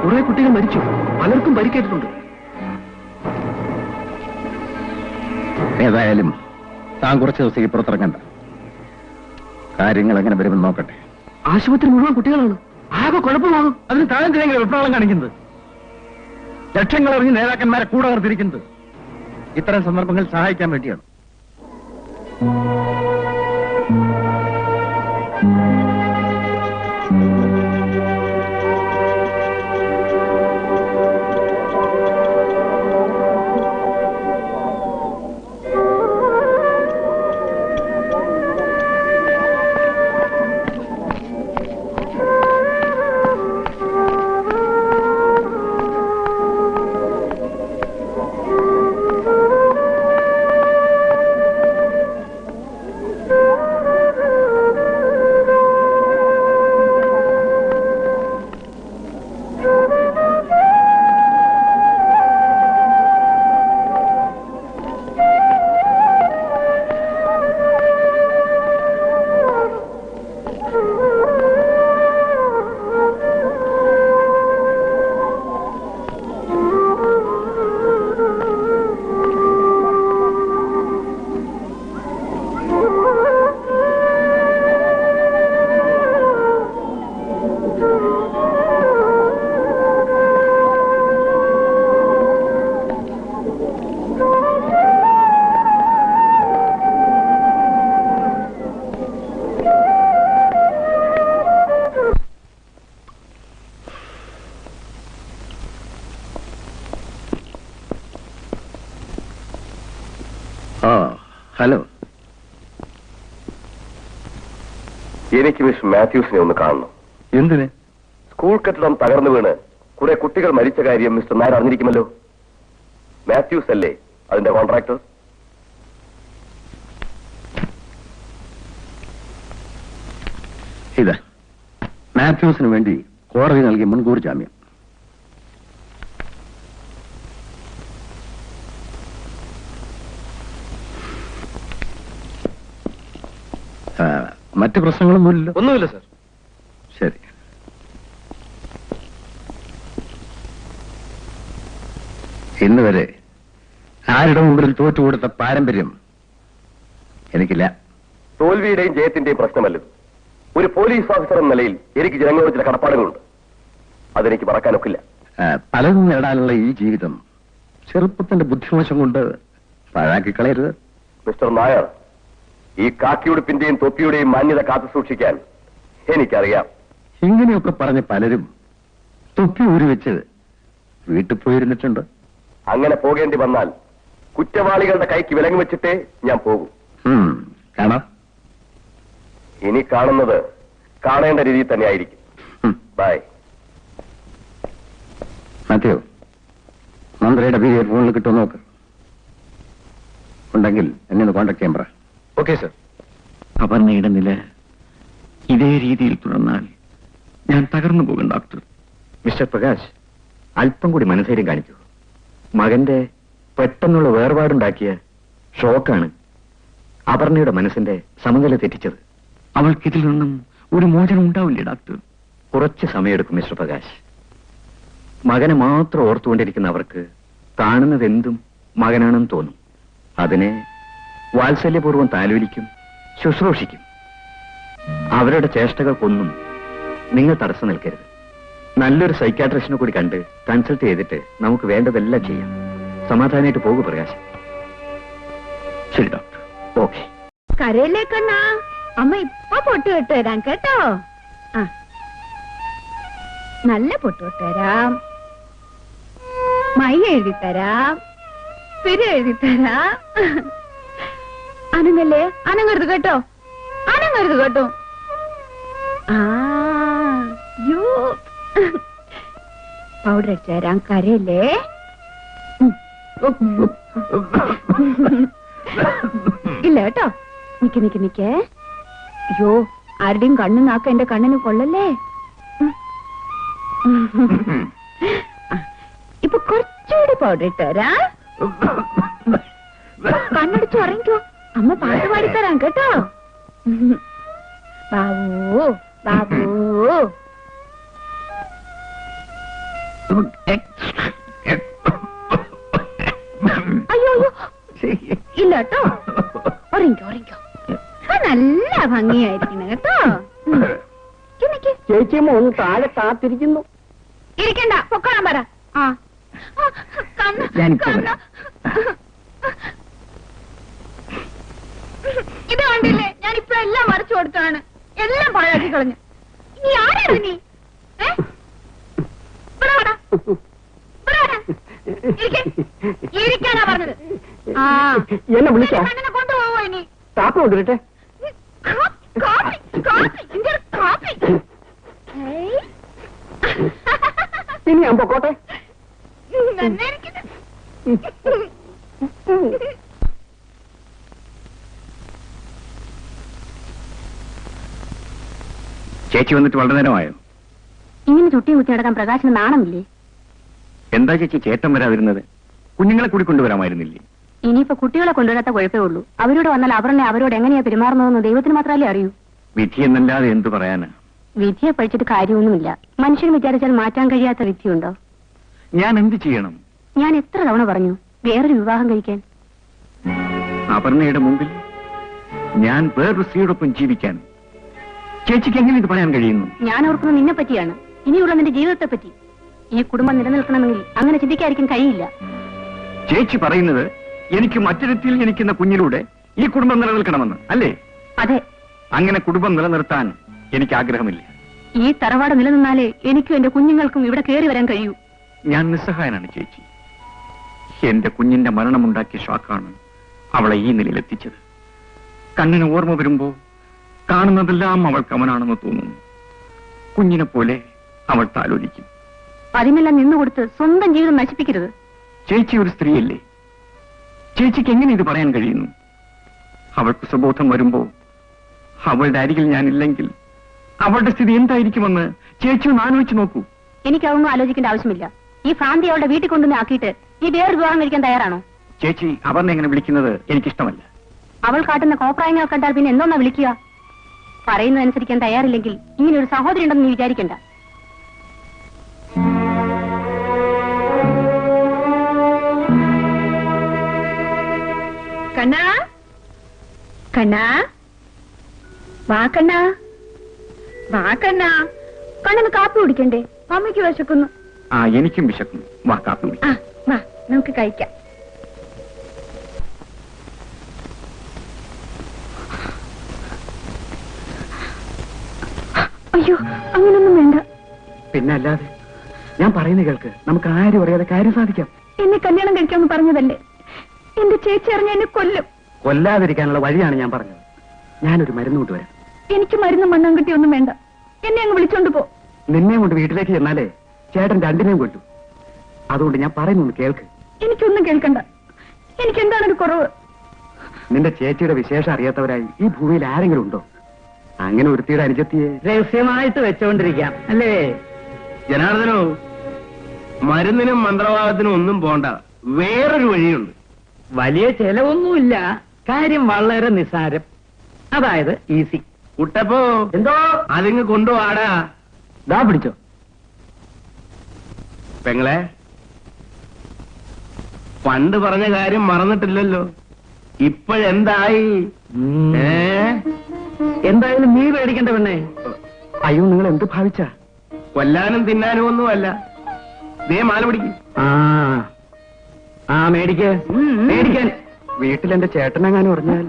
കുറെ കുട്ടികൾ മരിച്ചു, പലർക്കും പരിക്കേറ്റിട്ടുണ്ട്. ഏതായാലും താൻ കുറച്ച് ദിവസത്തേക്ക് പുറത്തിറങ്ങണ്ട. കാര്യങ്ങൾ എങ്ങനെ വരുമെന്ന് നോക്കട്ടെ. ആശുപത്രി മുഴുവൻ കുട്ടികളാണ്, ആകെ കുഴപ്പമാകും. അതിന് താൻ എന്തിനെങ്കിലും വിപ്ലവം കാണിക്കുന്നത്? ലക്ഷങ്ങൾ എറിഞ്ഞ് നേതാക്കന്മാരെ കൂടെ നിർത്തിയിരിക്കുന്നത് ഇത്തരം സന്ദർഭങ്ങൾ സഹായിക്കാൻ വേണ്ടിയാണ്. ഹലോ, എനിക്ക് മിസ് മാത്യൂസിനെ ഒന്ന് കാണണം. എന്തിന്? സ്കൂൾ കെട്ടിടം തകർന്നു വീണ് കുറെ കുട്ടികൾ മരിച്ച കാര്യം മിസ്റ്റർ നായർ അറിഞ്ഞിരിക്കുമല്ലോ. മാത്യൂസ് അല്ലേ അതിന്റെ കോൺട്രാക്ടർ? ഇതാ മാത്യൂസിന് വേണ്ടി കോടതി നൽകിയ മുൻകൂർ ജാമ്യം. മറ്റു പ്രശ്നങ്ങളൊന്നുമില്ലല്ലോ? ഒന്നുമില്ല സർ. ശരി. ഇന്ന് വരെ ആരുടെ മുമ്പിലും തോറ്റുകൊടുത്ത പാരമ്പര്യം എനിക്കില്ല. തോൽവിയുടെയും ജയത്തിന്റെയും പ്രശ്നമല്ലത്. ഒരു പോലീസ് ഓഫീസർ എന്ന നിലയിൽ എനിക്ക് ജനങ്ങളോട് ചില കടപ്പാടുകളുണ്ട്. അതെനിക്ക് മറക്കാനൊക്കില്ല. പലതും നേടാനുള്ള ഈ ജീവിതം ചെറുപ്പത്തിന്റെ ബുദ്ധിമോശം കൊണ്ട് പാഴാക്കി കളയരുത്. മിസ്റ്റർ നായർ, ഈ കാക്കിയുടുപ്പിന്റെയും തൊപ്പിയുടെയും മാന്യത കാത്തു സൂക്ഷിക്കാൻ എനിക്കറിയാം. ഇങ്ങനെയൊക്കെ പറഞ്ഞ് പലരും തൊപ്പി ഊരി വെച്ച് വീട്ടിൽ പോയിരുന്നിട്ടുണ്ട്. അങ്ങനെ പോകേണ്ടി വന്നാൽ കുറ്റവാളികളുടെ കൈക്ക് വിലങ്ങ് വെച്ചിട്ടേ ഞാൻ പോകും. കാണാം. ഇനി കാണുന്നത് കാണേണ്ട രീതിയിൽ തന്നെ ആയിരിക്കും. ബൈ. മാത്യു, മന്ത്രിയുടെ പേര് ഫോണിൽ കിട്ടുമോ നോക്ക്. ഉണ്ടെങ്കിൽ എന്നെ ഒന്ന് കോൺടാക്ട് ചെയ്യാൻ പറ. Okay sir. അപർണയുടെ നില ഇതേ രീതിയിൽ തുടർന്നാൽ ഞാൻ തകർന്നു പോകും ഡോക്ടർ. മിസ്റ്റർ പ്രകാശ്, അല്പം കൂടി മനധൈര്യം കാണിക്കൂ. മകന്റെ പെട്ടെന്നുള്ള വേർപാടുണ്ടാക്കിയ ഷോക്കാണ് അപർണയുടെ മനസ്സിന്റെ സമനില തെറ്റിച്ചത്. അവൾക്കിതിൽ നിന്നും ഒരു മോചനം ഉണ്ടാവില്ലേ ഡോക്ടർ? കുറച്ച് സമയമെടുക്കും മിസ്റ്റർ പ്രകാശ്. മകനെ മാത്രം ഓർത്തുകൊണ്ടിരിക്കുന്ന അവർക്ക് കാണുന്നത് എന്തും മകനാണെന്ന് തോന്നും. അതിനെ വാത്സല്യപൂർവ്വം താലോലിക്കും, ശുശ്രൂഷിക്കും. അവരുടെ ചേഷ്ടകൾക്കൊന്നും നിങ്ങൾ തടസ്സം നിൽക്കരുത്. നല്ലൊരു സൈക്കാട്രിസ്റ്റിനെ കൂടി കണ്ട് കൺസൾട്ട് ചെയ്തിട്ട് നമുക്ക് വേണ്ടതെല്ലാം ചെയ്യാം. സമാധാനമായിട്ട് പോകും പ്രകാശ്. ശരി ഡോക്ടർ. ഓക്കെ. കരയിലേക്കണ്ണാ, അമ്മ ഇപ്പൊ പൊട്ട് വിട്ട് തരാം കേട്ടോ. ആ, നല്ല പൊട്ട് വിട്ട് തരാം. മൈ എഴുതിത്തരാം, പിരി എഴുതിത്തരാം. അനങ്ങല്ലേ, അനങ്ങരുത് കേട്ടോ, അനങ്ങരുത് കേട്ടോ. ആ യോ പൗഡർ അടിച്ചു തരാം, കരയല്ലേ. ഇല്ല കേട്ടോ, നിക്ക് നിക്ക് നിക്കേ. അയ്യോ, ആരുടെയും കണ്ണു നാക്ക എന്റെ കണ്ണിന് കൊള്ളല്ലേ. ഇപ്പൊ കുറച്ചുകൂടി പൗഡർ ഇട്ടുതരാ. കണ്ണടിച്ചു ഉറങ്ങിക്കോ, അമ്മ പാട്ട് പാടിത്തരാം കേട്ടോ. ബാബു ബാബു. അയ്യോ അയ്യോ, ഇല്ല കേട്ടോ, ഉറങ്ങിക്കോ ഉറങ്ങിക്കോ. നല്ല ഭംഗിയായിരിക്കണം കേട്ടോ. ചേച്ചിയമ്മ ഒന്ന് താഴെ കാത്തിരിക്കുന്നു. ഇരിക്കണ്ട, പൊക്കോളാൻ പറ. ആ ഇത് കണ്ടില്ലേ, ഞാൻ ഇപ്പൊ എല്ലാം മറിച്ചു കൊടുത്താണ്, എല്ലാം പാഴാക്കി കളഞ്ഞു. നീ ആരാണ് നീ? ഇരിക്കാനാ പറഞ്ഞത്. ആ എന്നെ വിളിച്ചോ? കണ്ണിനെ കൊണ്ടുപോവോ ഇനി? കാപ്പി കൊണ്ടുവരട്ടെ? കാപ്പി കാപ്പി ഇന്റെ കാപ്പി. ഇനി ഞാൻ പൊക്കോട്ടെ? നന്നായിരിക്കുന്നു. ചേച്ചി വന്നിട്ട് വളരെ നേരമായോ? ഇങ്ങനെ ചുട്ടി കുത്തി നടക്കാൻ പ്രകാശന് നാണമില്ലേ? എന്താ ചേച്ചി ചേട്ടൻ വരാതിരുന്നത്? കുഞ്ഞുങ്ങളെ കൂടി കൊണ്ടുവരാമായിരുന്നില്ലേ? ഇനിയിപ്പോ കുട്ടികളെ കൊണ്ടുവരാത്ത കുഴപ്പമേ ഉള്ളൂ. അവരോട് വന്നാൽ അവരുടെ അവരോട് എങ്ങനെയാ പെരുമാറുന്നതെന്ന് ദൈവത്തിന് മാത്രമല്ലേ അറിയൂ. വിധി എന്നല്ലാതെ എന്തു പറയാനാ? വിധിയെ പഠിച്ചിട്ട് കാര്യമൊന്നുമില്ല. മനുഷ്യൻ വിചാരിച്ചാൽ മാറ്റാൻ കഴിയാത്ത വിധിയുണ്ടോ? ഞാൻ എന്ത് ചെയ്യണം? ഞാൻ എത്ര തവണ പറഞ്ഞു വേറൊരു വിവാഹം കഴിക്കാൻ. അപർണയുടെ മുമ്പിൽ ഞാൻ വേറൊരു സ്ത്രീയോടൊപ്പം ജീവിക്കാൻ ചേച്ചിക്ക് എങ്ങനെ ഇത് പറയാൻ കഴിയുന്നു? ഞാൻ ഓർക്കുന്നത് നിന്നെ പറ്റിയാണ്, ഇനിയുള്ള നിന്റെ ജീവിതത്തെ പറ്റി. ഈ കുടുംബം നിലനിൽക്കണമെങ്കിൽ അങ്ങനെ ചിന്തിക്കാതിരിക്കാൻ കഴിയില്ല. ചേച്ചി പറയുന്നത് എനിക്ക് മറ്റൊരുത്തിൽ ജനിക്കുന്ന കുഞ്ഞിലൂടെ ഈ കുടുംബം നിലനിൽക്കണമെന്ന് അല്ലേ? അതെ. അങ്ങനെ കുടുംബം നിലനിർത്താൻ എനിക്ക് ആഗ്രഹമില്ല. ഈ തറവാട് നിലനിന്നാലേ എനിക്കും എന്റെ കുഞ്ഞുങ്ങൾക്കും ഇവിടെ കയറി വരാൻ കഴിയൂ. ഞാൻ നിസ്സഹായനാണ് ചേച്ചി. എന്റെ കുഞ്ഞിന്റെ മരണമുണ്ടാക്കിയ ഷോക്കാണ് അവളെ ഈ നിലയിലെത്തിച്ചത്. കണ്ണിന് ഓർമ്മ വരുമ്പോ കാണുന്നതെല്ലാം അവൾക്ക് അവനാണെന്ന് തോന്നുന്നു. കുഞ്ഞിനെ പോലെ അവൾ താലോലിക്കും. അതിനെല്ലാം നിന്നുകൊടുത്ത് സ്വന്തം ജീവിതം നശിപ്പിക്കരുത്. ചേച്ചി ഒരു സ്ത്രീയല്ലേ? ചേച്ചിക്ക് എങ്ങനെ ഇത് പറയാൻ കഴിയുന്നു? അവൾക്ക് സുബോധം വരുമ്പോ അവളുടെ അരികിൽ ഞാനില്ലെങ്കിൽ അവളുടെ സ്ഥിതി എന്തായിരിക്കുമെന്ന് ചേച്ചി ഒന്ന് ആലോചിച്ച് നോക്കൂ. എനിക്കതൊന്നും ആലോചിക്കേണ്ട ആവശ്യമില്ല. ഈ ഭ്രാന്തി അവളുടെ വീട്ടിൽ കൊണ്ടുവന്ന് ആക്കിയിട്ട് ഈ വേറൊരു വിവാഹം കഴിക്കാൻ തയ്യാറാണോ? ചേച്ചി അവനെ എങ്ങനെ വിളിക്കുന്നത് എനിക്കിഷ്ടമല്ല. അവൾ കാട്ടുന്ന കോപ്രായങ്ങൾ കണ്ടാൽ പിന്നെ എന്തോന്നാ വിളിക്കുക? പറയുന്നതനുസരിക്കാൻ തയ്യാറില്ലെങ്കിൽ ഇങ്ങനെ ഒരു സഹോദരി ഉണ്ടെന്ന് നീ വിചാരിക്കണ്ട. കണ്ണാ, കണ്ണാ, വാ കണ്ണാ, വാ കണ്ണാ. കണ്ണന് കാപ്പി കുടിക്കണ്ടേ? അമ്മയ്ക്ക് വിശക്കുന്നു. ആ, എനിക്കും വിശക്കുന്നു. വാ കാപ്പി കുടി. ആ, വാ നമുക്ക് കഴിക്കാം. അയ്യോ, അങ്ങനൊന്നും വേണ്ട. പിന്നെ അല്ലാതെ ഞാൻ പറയുന്നത് കേൾക്ക്. നമുക്ക് ആരും അറിയാതെ കാര്യം സാധിക്കാം. എന്നെ കല്യാണം കഴിക്കാമെന്ന് പറഞ്ഞതല്ലേ? എന്റെ ചേച്ചി അറിഞ്ഞ എന്നെ കൊല്ലും. കൊല്ലാതിരിക്കാനുള്ള വഴിയാണ് ഞാൻ പറഞ്ഞത്. ഞാനൊരു മരുന്ന് കൊണ്ടുവരാം. എനിക്ക് മരുന്ന് മണ്ണാങ്കട്ടി ഒന്നും വേണ്ട. എന്നെ അങ്ങ് വിളിച്ചോണ്ട് പോ. നിന്നെ കൊണ്ട് വീട്ടിലേക്ക് ചെന്നാലേ ചേട്ടൻ രണ്ടിനെയും കൊല്ലു. അതുകൊണ്ട് ഞാൻ പറയുന്നു കേൾക്ക്. എനിക്കൊന്നും കേൾക്കണ്ട. എനിക്ക് എന്താണ് ഒരു കുറവ്? നിന്റെ ചേച്ചിയുടെ വിശേഷം അറിയാത്തവരായി ഈ ഭൂമിയിൽ ആരെങ്കിലും ഉണ്ടോ? അങ്ങനെ ഒരുത്തിയുടെ അനുജത്തിയെ രഹസ്യമായിട്ട് വെച്ചോണ്ടിരിക്കാം അല്ലേ? ജനാർദ്ദനോ, മരുന്നിനും മന്ത്രവാദത്തിനും ഒന്നും പോണ്ട. വേറൊരു വഴിയുണ്ട്. വലിയ ചെലവൊന്നുമില്ല. കാര്യം വളരെ നിസ്സാരം. അതായത് ഈസി. കുട്ടപ്പോ, എന്തോ അതിങ്ങ് കൊണ്ടുപോടാ. ദാ പിടിച്ചോ. പെങ്ങളെ, പണ്ട് പറഞ്ഞ കാര്യം മറന്നിട്ടില്ലല്ലോ. ഇപ്പോഴെന്തായി? എന്തായാലും നീ പേടിക്കണ്ട പെണ്ണേ. അയ്യോ, നിങ്ങൾ എന്ത് ഭാവിച്ച? കൊല്ലാനും തിന്നാനും ഒന്നുമല്ല. ദേ മാല പിടിക്കും. ആ മേടിക്ക്, മേടിക്കാൻ. വീട്ടിൽ എന്റെ ചേട്ടനെങ്ങാനും പറഞ്ഞാൽ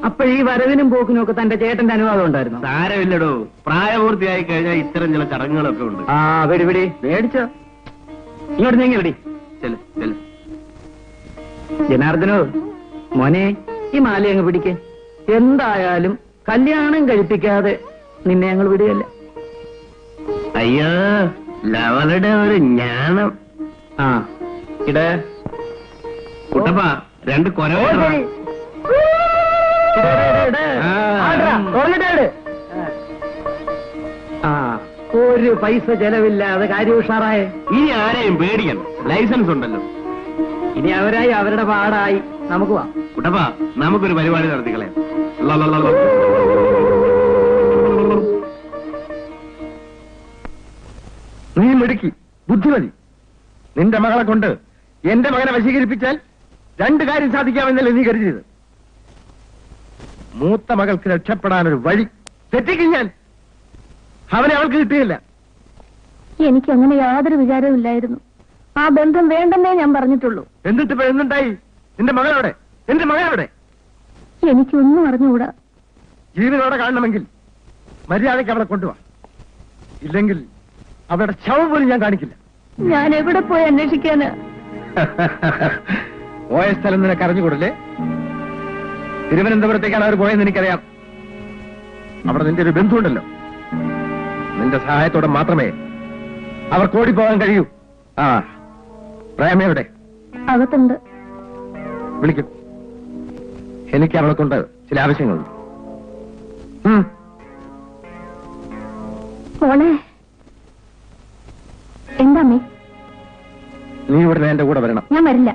അപ്പൊ ഈ വരവിനും പോക്കിനും ഒക്കെ തന്റെ ചേട്ടന്റെ അനുവാദം ഉണ്ടായിരുന്നു? സാരമില്ലടോ, പ്രായപൂർത്തിയായി കഴിഞ്ഞാൽ ഇത്തരം ചില ചടങ്ങുകളൊക്കെ ഉണ്ട്. ആ, പിടി മേടിച്ചോ. ഇങ്ങോട്ട് നീങ്ങി പിടി. ചെല് ചെല്. ജനാർദ്ദനോ, മോനെ, ഈ മാല അങ്ങ് പിടിക്ക്. എന്തായാലും കല്യാണം കഴിപ്പിക്കാതെ നിന്നെ ഞങ്ങൾ വിടുകയല്ല. അയ്യോ, ലവളുടെ ഒരു ജ്ഞാനം. ആ, ഇട കുട്ടപ്പ, രണ്ട് കൊരവ. ഒരു പൈസ ചെലവില്ലാതെ കാര്യം ഉഷാറായേ. ഇനി ആരെയും പേടിക്കണം, ലൈസൻസ് ഉണ്ടല്ലോ. ഇനി അവരായി അവരുടെ പാടായി. നമുക്ക് വാ കുട്ടപ്പ, നമുക്കൊരു പരിപാടി നടത്തിക്കളയാം. നീ മിടുക്കി, ബുദ്ധിമതി. നിന്റെ മകളെ കൊണ്ട് എന്റെ മകനെ വശീകരിപ്പിച്ചാൽ രണ്ട് കാര്യം സാധിക്കാമെന്നല്ലേ നീ കരുതിയത്? മൂത്ത മകൾക്ക് രക്ഷപ്പെടാനൊരു വഴി തെറ്റിക്കും ഞാൻ. അവനെ അവൾക്ക് കിട്ടുകയില്ല. എനിക്ക് അങ്ങനെ യാതൊരു വിചാരവും ഇല്ലായിരുന്നു. ആ ബന്ധം വേണ്ടെന്നേ ഞാൻ പറഞ്ഞിട്ടുള്ളൂ. എന്നിട്ടിപ്പോ എന്തുണ്ടായി? നിന്റെ മകളവിടെ, എന്റെ മകനവിടെ? എനിക്കൊന്നും അറിഞ്ഞുകൂടാ. ജീവനോടെ കാണണമെങ്കിൽ മര്യാദയ്ക്ക് അവളെ കൊണ്ടുപോവാ. ഇല്ലെങ്കിൽ അവരുടെ ശവം പോലും ഞാൻ കാണിക്കില്ല. ഞാൻ എവിടെ പോയി അന്വേഷിക്കാന്? പോയ സ്ഥലം നിനക്ക് അറിഞ്ഞുകൂടല്ലേ? തിരുവനന്തപുരത്തേക്കാണ് അവർ പോയെന്ന് എനിക്കറിയാം. അവിടെ നിന്റെ ഒരു ബന്ധുണ്ടല്ലോ. നിന്റെ സഹായത്തോടെ മാത്രമേ അവർക്ക് ഓടിപ്പോകാൻ കഴിയൂ. ആ, പ്രേമയുടെ അകത്തുണ്ട്. വിളിക്കും. എനിക്ക് അവളെ കൊണ്ട് ചില ആവശ്യങ്ങളുണ്ട്. മോളെ, എന്താ മീ? നീ ഇവിടെ എന്റെ കൂടെ വരണം. ഞാൻ വരില്ല.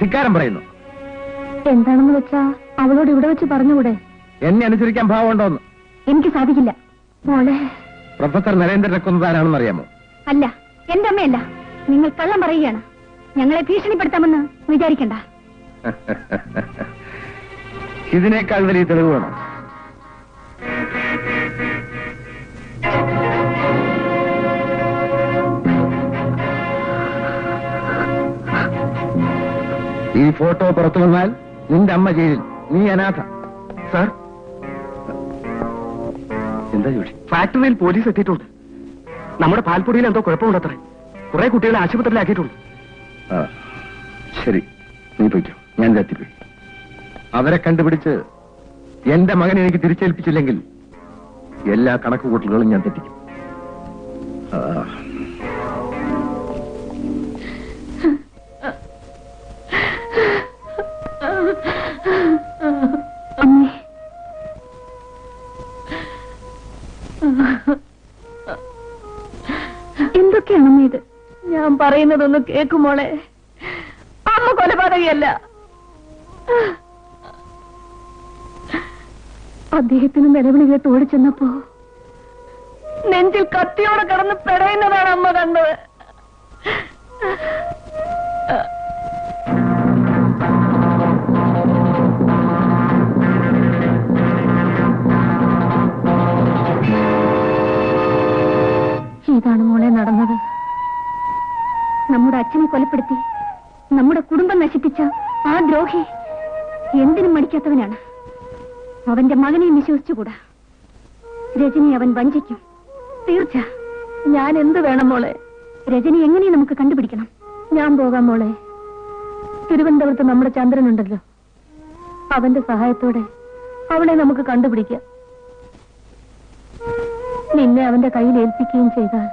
ധിക്കാരം പറയുന്നു. എന്താണെന്ന് വെച്ചാ അവളോട് ഇവിടെ വെച്ച് പറഞ്ഞുകൂടെ? എന്നെ അനുസരിക്കാൻ ഭാവമുണ്ടോന്ന്? എനിക്ക് സാധിക്കില്ല മോളെ. പ്രൊഫസർ നരേന്ദ്രനെ കൊന്നതാരാണെന്ന് അറിയാമോ? അല്ല, എന്റെ അമ്മയല്ല. നിങ്ങൾ കള്ളം പറയുകയാണ്. ഞങ്ങളെ ഭീഷണിപ്പെടുത്താമെന്ന് വിചാരിക്കണ്ട. ഇതിനേക്കാൾ വലിയ തെളിവ് വേണം. ഈ ഫോട്ടോ പുറത്തു വന്നാൽ നിന്റെ അമ്മ ജയിലിൽ, നീ അനാഥ. സാർ, എന്താ ജോഷി? ഫാക്ടറിയിൽ പോലീസ് എത്തിയിട്ടുണ്ട്. നമ്മുടെ പാൽപ്പൊടിയിൽ എന്തോ കുഴപ്പമുണ്ടത്രേ. കുറെ കുട്ടികളെ ആശുപത്രിയിലാക്കിയിട്ടുണ്ട്. ആ, ശരി, നീ പോയിക്കോ. ഞാൻ എത്തിപ്പോയി. അവരെ കണ്ടുപിടിച്ച് എന്റെ മകനെ എനിക്ക് തിരിച്ചേൽപ്പിച്ചില്ലെങ്കിൽ എല്ലാ കണക്കുകൂട്ടലുകളും ഞാൻ തെറ്റിക്കും. അമ്മേ, എന്തൊക്കെയാണ് അമ്മ ഇത്? ഞാൻ പറയുന്നതൊന്ന് കേക്കുമോളെ. അമ്മ കൊലപാതകയല്ല. അദ്ദേഹത്തിന് നിലവിളി കേട്ട് ഓടിച്ചെന്നപ്പോ നെഞ്ചിൽ കത്തിയോടെ കടന്ന് പെടയുന്നതാണ് അമ്മ കണ്ടത്. ഇതാണ് മോളെ നടന്നത്. നമ്മുടെ അച്ഛനെ കൊലപ്പെടുത്തി നമ്മുടെ കുടുംബം നശിപ്പിച്ച ആ ദ്രോഹി എന്തിനും മടിക്കാത്തവനാണ്. അവന്റെ മകനെയും വിശ്വസിച്ചുകൂടാ. രജനി അവൻ വഞ്ചിക്കും, തീർച്ച. ഞാൻ എന്ത് വേണം മോളെ? രജനി എങ്ങനെയും നമുക്ക് കണ്ടുപിടിക്കണം. ഞാൻ പോകാം മോളെ. തിരുവനന്തപുരത്ത് നമ്മുടെ ചന്ദ്രനുണ്ടല്ലോ, അവന്റെ സഹായത്തോടെ അവളെ നമുക്ക് കണ്ടുപിടിക്കാം. നിന്നെ അവന്റെ കയ്യിൽ ഏൽപ്പിക്കുകയും ചെയ്താൽ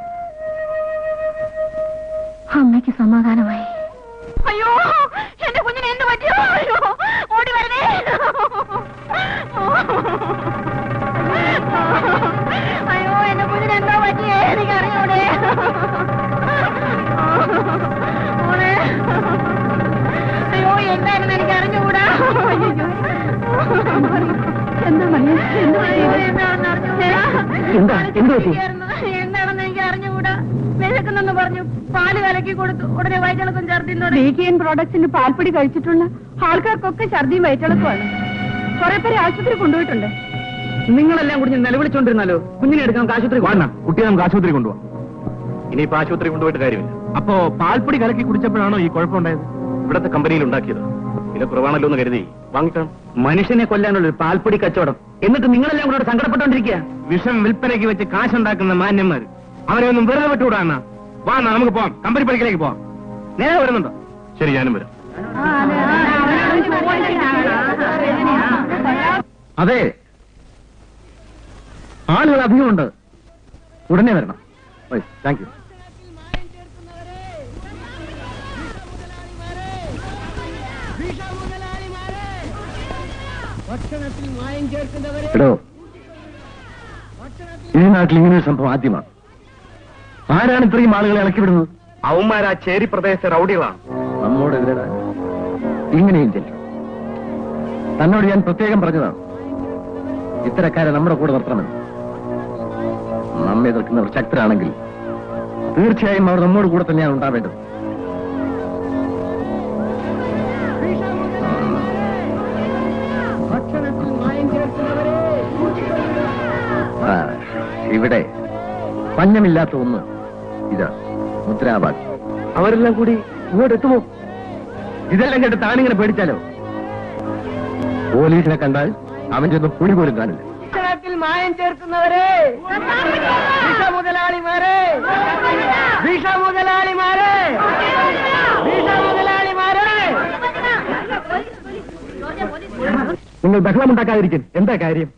അമ്മയ്ക്ക് സമാധാനമായി. അയ്യോ, എന്റെ കുഞ്ഞിനെ എന്ത് പറ്റിയോ? അയ്യോ, ഓടി വരണേ. അയ്യോ, എന്റെ കുഞ്ഞിന് എന്താ പറ്റിയേ? എനിക്ക് അറിഞ്ഞൂടെ? അയ്യോ, എന്തായിരുന്നു എനിക്ക് അറിഞ്ഞുകൂടാ. എന്താ എന്താണെന്ന് എനിക്ക് അറിഞ്ഞുകൂടാ. വിശക്കുന്നെന്ന് പറഞ്ഞു പാല് കലക്കി കൊടുത്തു. ഉടനെ വയറ്റിളക്കം ഛർദിയും BKN പ്രോഡക്ട്സിന്റെ പാൽപ്പൊടി കഴിച്ചിട്ടുള്ള ആൾക്കാർക്കൊക്കെ ഛർദിയും വയറ്റിളക്കമാണ്. കുറെ പേരെ ആശുപത്രി കൊണ്ടുപോയിട്ടുണ്ട്. നിങ്ങളെല്ലാം കൂടി നിലവിളിച്ചോണ്ടിരുന്നാലോ? കുഞ്ഞിനെ എടുക്കാൻ നമുക്ക് ആശുപത്രി വേണം. കുട്ടിയെ നമുക്ക് ആശുപത്രി കൊണ്ടുപോകാം. ഇനിയിപ്പോ ആശുപത്രി കൊണ്ടുപോയിട്ട് കാര്യമില്ല. അപ്പോ പാൽപ്പൊടി കലക്കി കുടിച്ചപ്പോഴാണോ ഈ കുഴപ്പമുണ്ടായത്? ഇവിടത്തെ കമ്പനിയിൽ ഉണ്ടാക്കിയത് വില കുറവാണല്ലോ എന്ന് കരുതി വാങ്ങിക്കണം. മനുഷ്യനെ കൊല്ലാനുള്ള ഒരു പാൽപ്പൊടി കച്ചവടം. എന്നിട്ട് നിങ്ങളെല്ലാം കൂടെ സങ്കടപ്പെട്ടോണ്ടിരിക്കുക. വിഷം വിൽപ്പനയ്ക്ക് വെച്ച് കാശുണ്ടാക്കുന്ന മാന്യന്മാർ അവരെ ഒന്നും വെറുതെ വിട്ടുകൂടാണ്. വാ, നമുക്ക് പോവാം. കമ്പനി പണിക്കിലേക്ക് പോവാം. നേരെ വരുന്നുണ്ടോ? ശരി, ഞാനും വരാം. അതെ, ആളുകൾ അധികമുണ്ട്. ഉടനെ വരണം. Thank you. എടോ, ഈ നാട്ടിൽ ഇങ്ങനൊരു സംഭവം ആദ്യമാണ്. ആരാണ് ഇത്രയും ആളുകളെ ഇളക്കിവിടുന്നത്? അവന്മാരാ ചേരി പ്രദേശത്തെ റൗഡികളാണ്. നമ്മോടെതിരെ ഇങ്ങനെയും ചെല്ലും. തന്നോട് ഞാൻ പ്രത്യേകം പറഞ്ഞതാണ്, ഇത്തരക്കാരെ നമ്മുടെ കൂടെ നിർത്തണമെന്ന്. നമ്മെ എതിർക്കുന്നവർ ശക്തരാണെങ്കിൽ തീർച്ചയായും അവർ നമ്മോട് കൂടെ തന്നെയാണ് ഉണ്ടാവേണ്ടത്. ഇവിടെ പഞ്ഞമില്ലാത്ത ഒന്ന് ഇതാ മുദ്രാവാക്യം. അവരെല്ലാം കൂടി ഇങ്ങോട്ട് എത്തുമോ? ഇതെല്ലാം കേട്ട് താനിങ്ങനെ പേടിച്ചാലോ? പോലീസിനെ കണ്ടാൽ അവൻ ചെന്ന് പുളി പോലും കാണില്ല. ഭക്ഷണത്തിൽ മായം ചേർക്കുന്നവരെ, വിഷമുതലാളിമാരെ, വിഷമുതലാളിമാരെ, വിഷമുതലാളിമാരെ. നിങ്ങൾ ബഹളമുണ്ടാക്കാതിരിക്കും. എന്താ കാര്യം?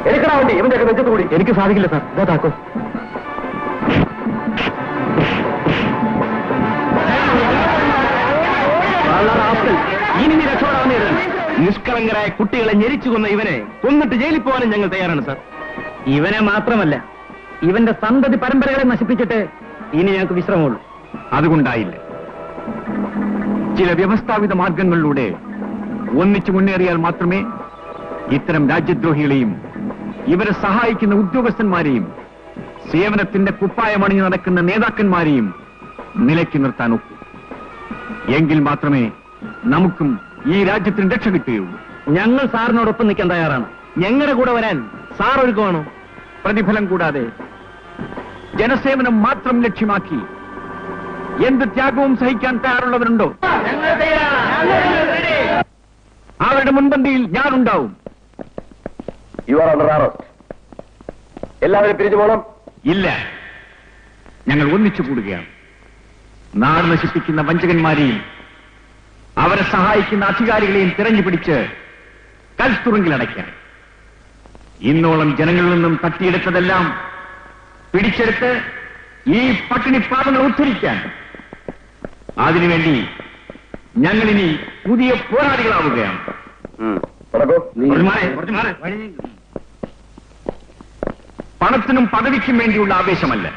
എടുക്കണ വണ്ടി ഇവന്റെ ഒക്കെ നെഞ്ചത്ത് കൂടി. എനിക്ക് സാധിക്കില്ല സാർ. ഇതാ താക്കോ. ഇനി നീ രക്ഷപ്പെടാവുന്ന നിഷ്കളങ്കരായ കുട്ടികളെ ഞെരിച്ചു കൊന്ന ഇവനെ കൊന്നിട്ട് ജയിലിൽ പോകാനും ഞങ്ങൾ തയ്യാറാണ് സാർ. ഇവനെ മാത്രമല്ല, ഇവന്റെ സന്തതി പരമ്പരകളെ നശിപ്പിച്ചിട്ട് ഇനി ഞങ്ങൾക്ക് വിശ്രമമുള്ളൂ. അതുകൊണ്ടായില്ല. ചില വ്യവസ്ഥാപിത മാർഗങ്ങളിലൂടെ ഒന്നിച്ചു മുന്നേറിയാൽ മാത്രമേ ഇത്തരം രാജ്യദ്രോഹികളെയും ഇവരെ സഹായിക്കുന്ന ഉദ്യോഗസ്ഥന്മാരെയും സേവനത്തിന്റെ കുപ്പായമണിഞ്ഞ് നടക്കുന്ന നേതാക്കന്മാരെയും നിലയ്ക്ക് നിർത്താൻ ഒക്കൂ. എങ്കിൽ മാത്രമേ നമുക്കും ഈ രാജ്യത്തിന് രക്ഷ കിട്ടുകയുള്ളൂ. ഞങ്ങൾ സാറിനോടൊപ്പം നിൽക്കാൻ തയ്യാറാണ്. ഞങ്ങളുടെ കൂടെ വരാൻ സാർ ഒരുക്കമാണോ? പ്രതിഫലം കൂടാതെ ജനസേവനം മാത്രം ലക്ഷ്യമാക്കി എന്ത് ത്യാഗവും സഹിക്കാൻ തയ്യാറുള്ളവരുണ്ടോ? അവരുടെ മുൻപന്തിയിൽ ഞാനുണ്ടാവും. You are under arrest. എല്ലാവരും പിരിഞ്ഞു പോകണം. ഇല്ല, ഞങ്ങൾ ഒന്നിച്ചു കൂടുകയാണ്. നാട് നശിപ്പിക്കുന്ന വഞ്ചകന്മാരെയും അവരെ സഹായിക്കുന്ന അധികാരികളെയും തിരഞ്ഞുപിടിച്ച് കൽത്തുറുങ്കിലടയ്ക്കാൻ. ഇന്നോളം ജനങ്ങളിൽ നിന്നും തട്ടിയെടുത്തതെല്ലാം പിടിച്ചെടുത്ത് ഈ പട്ടിണി പാവങ്ങൾ ഉദ്ധരിക്കാൻ. അതിനുവേണ്ടി ഞങ്ങളിനി പുതിയ പോരാളികളാവുകയാണ്. പണത്തിനും പദവിക്കും വേണ്ടിയുള്ള ആവേശമല്ല,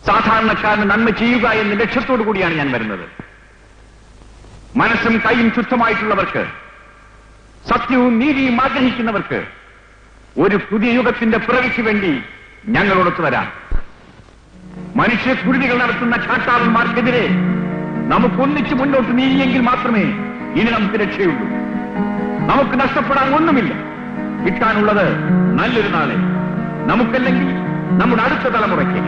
സാധാരണക്കാരന് നന്മ ചെയ്യുക എന്ന ലക്ഷ്യത്തോടു കൂടിയാണ് ഞാൻ വരുന്നത്. മനസ്സും കൈയും ശുദ്ധമായിട്ടുള്ളവർക്ക്, സത്യവും നീതിയും ആഗ്രഹിക്കുന്നവർക്ക് ഒരു പുതിയ യുഗത്തിന്റെ പിറവിക്ക് വേണ്ടി ഞങ്ങളോടൊത്ത് വരാം. മനുഷ്യക്കുരുതികൾ നടത്തുന്ന കാട്ടാളന്മാർക്കെതിരെ നമുക്കൊന്നിച്ച് മുന്നോട്ട് നീങ്ങിയെങ്കിൽ മാത്രമേ ഇനി നമുക്ക് രക്ഷയുള്ളൂ. നമുക്ക് നഷ്ടപ്പെടാൻ ഒന്നുമില്ല. കിട്ടാനുള്ളത് നല്ലൊരു നാളെ, നമുക്കല്ലെങ്കിൽ നമ്മുടെ അടുത്ത തലമുറയ്ക്ക്.